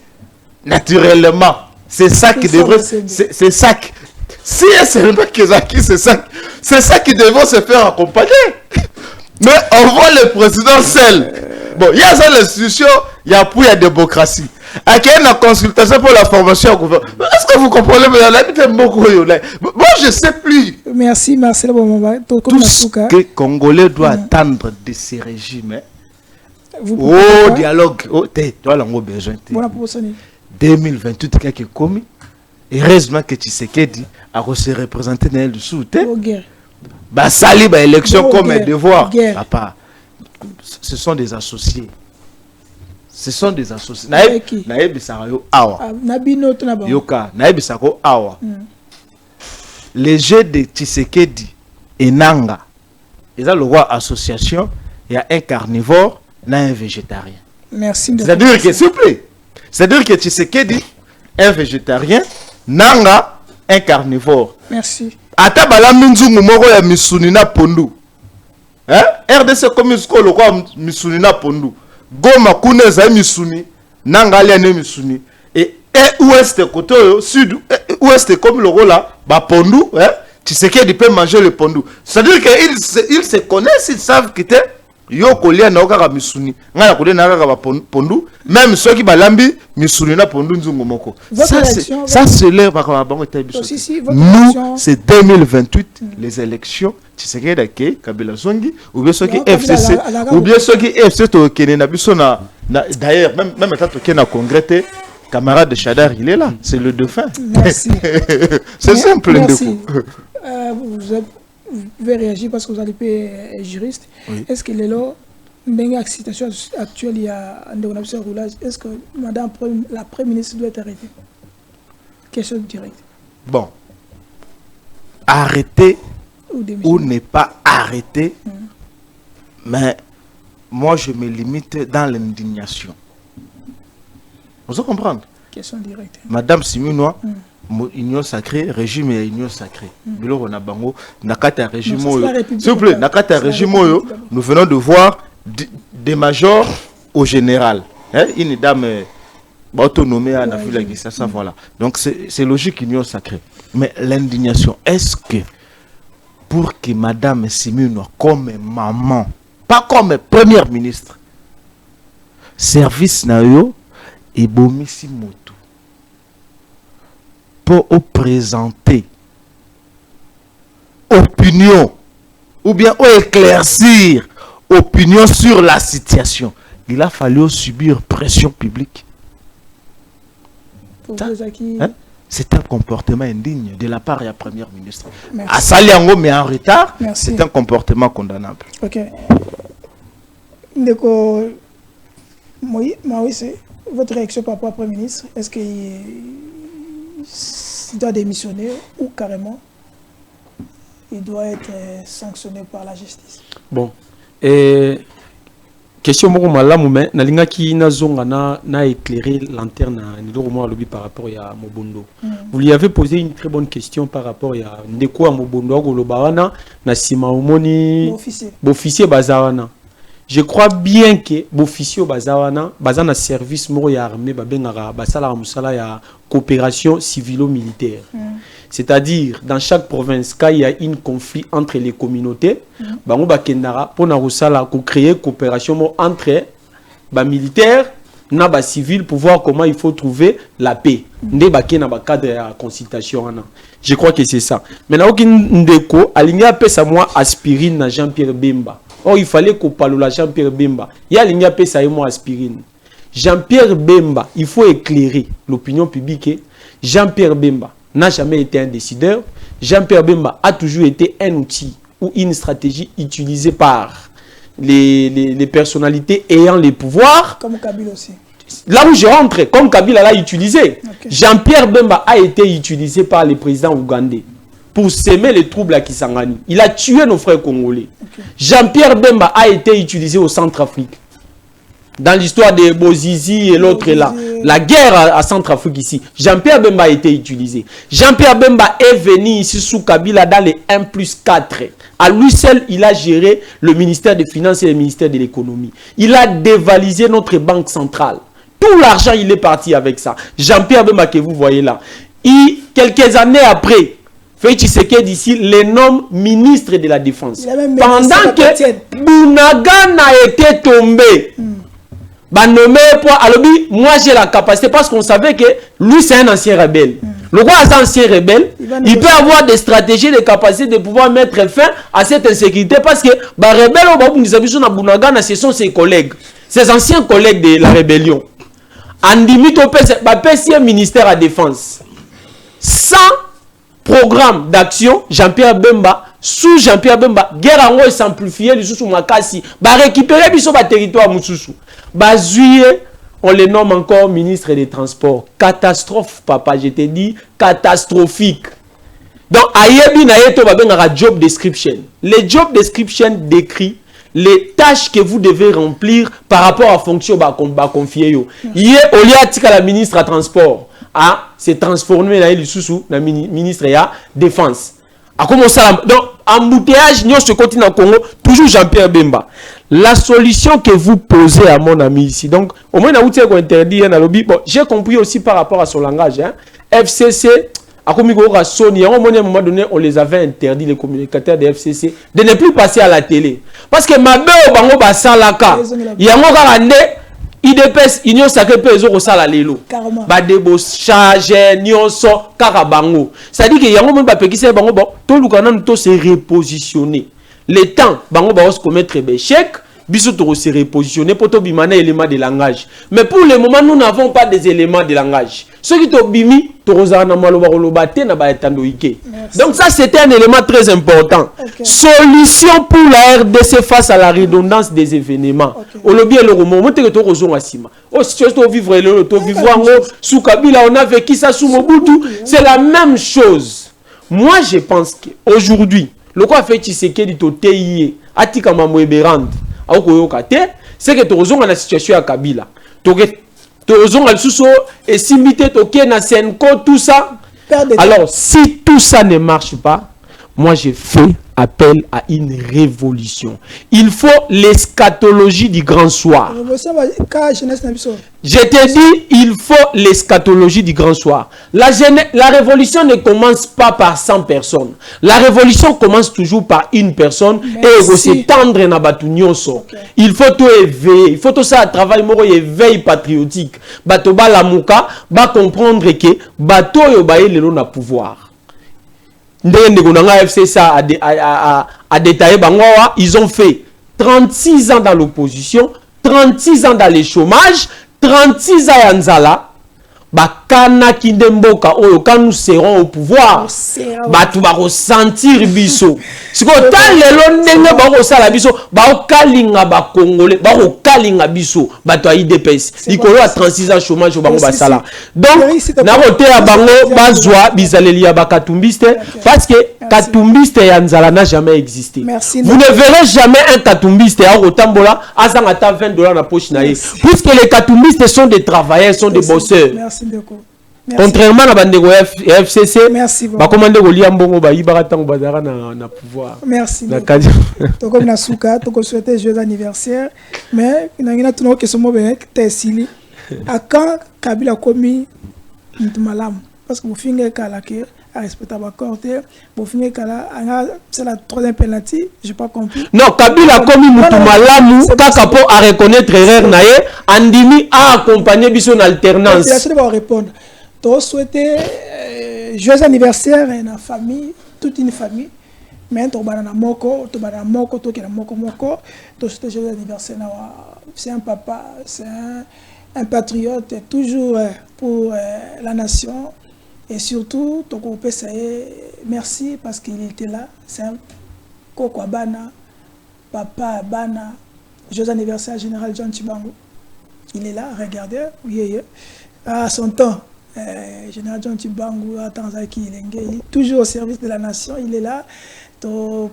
E: Naturellement, c'est ça qui devrait, c'est ça qui, si c'est ça qui devrait se faire accompagner. Mais on voit le président seul. Bon, il y a ça l'institution, il y a appui à la démocratie. À qui une consultation pour la formation au gouvernement. Est-ce que vous comprenez? Moi, je ne sais plus.
A: Merci.
E: Tout ce que les Congolais doivent attendre de ces régimes. Dialogue. Tu as besoin. 2028, quelqu'un commis. Heureusement que Tshisekedi a se représenté dans le soutien. Bah, sali, bah, élection comme un devoir. Papa, ce sont des associés. Ce sont des associés. Les jeux de Tshisekedi et Nanga, ils ont le roi association, il y a un carnivore, il y a un végétarien.
A: Merci.
E: C'est-à-dire que, s'il vous plaît, c'est-à-dire que Tshisekedi, un végétarien, Nanga, un carnivore.
A: Merci.
E: Ata bala minzungu moko ya misuni na pondu. RDC comme le roi misuni na pondu. Goma kuneza misuni, Nanga alia ne misuni. Et ouest côté sud ouest comme le roi là, ba pondu, tu sais qu'il peut manger le pondu. C'est-à-dire qu'ils se connaissent, ils savent que yo kolia na okaka misuni. Ngana kolia na okaka pondu, même ceux qui balambi misuni na pondu nzungu moko. Ça c'est leur nous c'est 2028 les élections. Tu sais que Kabila Zongi ou bien ceux qui FCC ou bien ceux qui FCC to kene na biso na d'ailleurs même état to kena congrès camarade de Chadar il est là, c'est le dauphin.
A: Merci.
E: C'est simple.
A: Merci. Vous pouvez réagir parce que vous êtes juriste. Oui. Est-ce que dans la situation actuelle, il y a un roulage? Est-ce que madame la Première ministre doit être arrêtée? Question directe.
E: Bon. Arrêter ou ne pas arrêter, mais moi je me limite dans l'indignation. Vous comprenez?
A: Question directe.
E: Madame Siminois, union sacrée, régime et union sacrée. Bilo on a bango, nakata régime. S'il vous plaît, nakata régime. Nous venons de voir des majors au général. Une dame autonomée à la ça voilà. Donc c'est logique union sacrée. Mais l'indignation, est-ce que pour que Madame Siminois, comme maman, pas comme première ministre, service na yo et bomisi moto pour présenter opinion ou bien éclaircir opinion sur la situation, il a fallu subir pression publique. C'est un comportement indigne de la part de la première ministre. À Saliango, mais en retard, c'est un comportement condamnable.
A: Ok. Donc, c'est votre réaction par rapport au Premier ministre, est-ce qu'il doit démissionner ou carrément il doit être sanctionné par la justice? Bon,
D: question moko malamu mais nalinga ki nazonga na éclairer lanterne ndoko mo alobi par rapport à Mobondo. Vous lui avez posé une très bonne question par rapport à ndeko Mobondo akoloba wana na sima omoni officier bazawana. Je crois bien que l'officier bazawana bazana service moko ya armée babengaka basala musala ya coopération civilo-militaire. C'est-à-dire dans chaque province quand il y a un conflit entre les communautés, bango bakendara pona rusala ko créer coopération entre ba militaires na ba civil pour voir comment il faut trouver la paix. Nde bakena ba cadre ya consultation ana. Je crois que c'est ça. Maintenant aucun ndeko alinga pesa moi aspirine na Jean-Pierre Bemba. Or, il fallait qu'on parle de Jean-Pierre Bemba. Il y a l'igna pesa et moi aspirine. Jean-Pierre Bemba, il faut éclairer l'opinion publique. Jean-Pierre Bemba n'a jamais été un décideur. Jean-Pierre Bemba a toujours été un outil ou une stratégie utilisée par les personnalités ayant les pouvoirs.
A: Comme Kabila aussi.
D: Là où je rentre, comme Kabila l'a utilisé. Okay. Jean-Pierre Bemba a été utilisé par les présidents ougandais pour s'aimer les troubles à Kisangani. Il a tué nos frères congolais. Okay. Jean-Pierre Bemba a été utilisé au Centrafrique. Dans l'histoire de Bozizi et l'autre là. La guerre à Centrafrique ici. Jean-Pierre Bemba a été utilisé. Jean-Pierre Bemba est venu ici sous Kabila dans les 1+4. À lui seul, il a géré le ministère des Finances et le ministère de l'Économie. Il a dévalisé notre banque centrale. Tout l'argent, il est parti avec ça. Jean-Pierre Bemba que vous voyez là. Quelques années après, Félix Tshisekedi d'ici les nomme ministre de la Défense. Pendant que Bounagan a été tombé, nommé pour Alobi, moi j'ai la capacité parce qu'on savait que lui c'est un ancien rebelle. Le roi est un ancien rebelle, il peut avoir des stratégies, des capacités de pouvoir mettre fin à cette insécurité parce que les rebelles, ce sont ses collègues, ses anciens collègues de la rébellion. Andimi un ministère à défense. Sans programme d'action, Jean-Pierre Bemba, sous Jean-Pierre Bemba, guerre en haut et s'amplifier, les sous Makassi, récupérer le territoire Moussoussou. On les nomme encore ministre des Transports. Catastrophe, papa, je te dis, catastrophique. Donc, ayebi na yeto babengara job description. Les job description décrit les tâches que vous devez remplir par rapport à fonction confiée. Hier, au lieu de la ministre à transport, s'est transformé dans le ministre de la Défense. Donc, embouteillage, nous ce continent Congo, toujours Jean-Pierre Bemba. La solution que vous posez à mon ami ici, donc, au moins, j'ai compris aussi par rapport à son langage. FCC, à un moment donné, on les avait interdit, les communicateurs de FCC, de ne plus passer à la télé. Parce que ma belle, il y a un IDPS, Union Sacrée Pézo au Salalelo. Badebo, charge, Nyonso, Karabango. Ça dit que y a un moment qui s'est bango, tout le canon tout se repositionner. Le temps, bango va se commettre des chèques, bisous tout se repositionner pour tout bimane éléments de langage. Mais pour le moment, nous n'avons pas des éléments de langage. Ceux qui t'ont bimi, donc ça c'était un élément très important. Okay. Solution pour la RDC face à la redondance des événements. Sous Kabila, on a vécu ça sous Mobutu. C'est la même chose. Moi je pense qu'aujourd'hui, le quoi fait Tshisekedi to TIE, Atika Mamoueberand, c'est que tu as la situation à Kabila. et simité toké na senko tout ça. Alors si tout ça ne marche pas, moi j'ai fait appel à une révolution. Il faut l'eschatologie du grand soir. Je te dis, il faut l'eschatologie du grand soir. La révolution ne commence pas par 100 personnes. La révolution commence toujours par une personne. Et s'étendre na batunyoso. Il faut tout éveiller. Il faut tout ça à travail moro éveil patriotique. Bato ba la muka ba comprendre que bato yo ba lelo na pouvoir. FCC a détaillé, ils ont fait 36 ans dans l'opposition, 36 ans dans le chômage, 36 ans à Nzala. Bakana kindemboka oyo quand nous serons au pouvoir batu ba ressentir biso siko tal lelo ndenge ba ko sala biso ba kalinga ba congolais ba ko kalinga biso batu a IDPS likolo a 36 ans chômage ba ba sala donc na roté ya bango bazwa bizaleli ya bakatumbiste parce que katumbiste ya Nzala n'a jamais existé. Vous ne verrez jamais un katumbiste à Rotambola à 20 $ na poche na ye puisque les katumbistes sont des travailleurs, sont des bosseurs. Contrairement à Bandego FCC, bah commandé au Liambongo bah Ibaratan Badara na pouvoir.
A: Merci. Toko na souka, toko souhaiter joyeux anniversaire, mais nangina tuno que somo ben tesili. À quand Kabila komi ntumalam parce que vous finissez kala que à respecter ma corté, vous finissez kala c'est la troisième penalty, j'ai pas compris. Non, Kabila komi ntumalam kaka pour à reconnaître erreur naé, andimi a accompagner biso en alternance. Je vais répondre. Je souhaiter joyeux anniversaire à la famille, toute une famille. Mais tu as moko, tu as moko, tu as moko. Tu souhaiter joyeux anniversaire. C'est un papa, c'est un patriote, toujours pour la nation. Et surtout, ton groupe, merci parce qu'il était là. C'est un Koko Bana, papa Bana, joyeux anniversaire général John Chibango. Il est là, regardez, oui, à son temps. Général John Chibangu, Tanzaki, il est toujours au service de la nation, il est là. Photo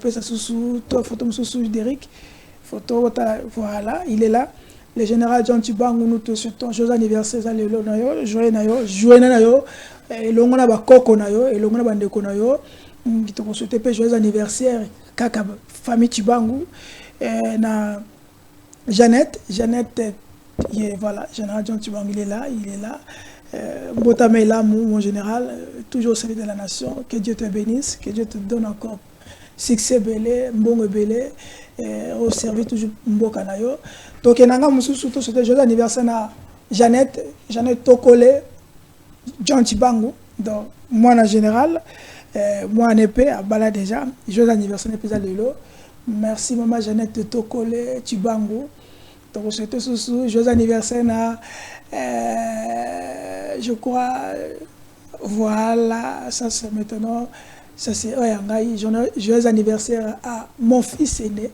A: Derrick, photo, voilà, il est là. Le général John Chibangu, nous te souhaitons joyeux anniversaire, joyeux nayo, et l'ongona ba koko nayo, et l'ongona ba ndeko nayo, qui te souhaite joyeux anniversaire, kaka famille Chibangu, na Jeannette, voilà, général John Chibangu, il est là. Mbotame Lamou, mon général, toujours au service de la nation. Que Dieu te bénisse, que Dieu te donne encore succès belé, mbongo belé, au service toujours mboka na yo. Donc nanga musu surtout c'était joyeux anniversaire na Jeannette Tokole, John Chibangu, donc moi en général, moi en épée à Bala déjà, joyeux anniversaire n'épée à Lelo. Merci maman Jeannette Tokole, Chibangu. Donc c'était sous joyeux anniversaire na je crois voilà ça c'est maintenant ça c'est joyeux anniversaire à mon fils aîné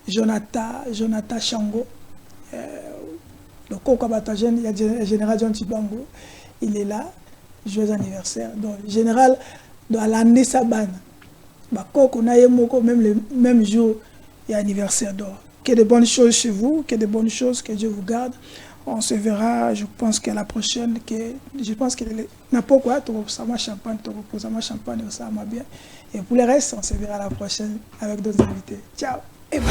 A: Jonathan Chango le Kokabata général John Chibangu il est là joyeux anniversaire donc général dans l'année Saban bah Koko na yemoko même le même jour et anniversaire d'or. Que de bonnes choses chez vous, que de bonnes choses, que Dieu vous garde. On se verra, je pense qu'à la prochaine, je pense que n'a pas quoi, tu reposes ma champagne, ça m'a bien. Et pour le reste, on se verra à la prochaine avec d'autres invités. Ciao. Et bye.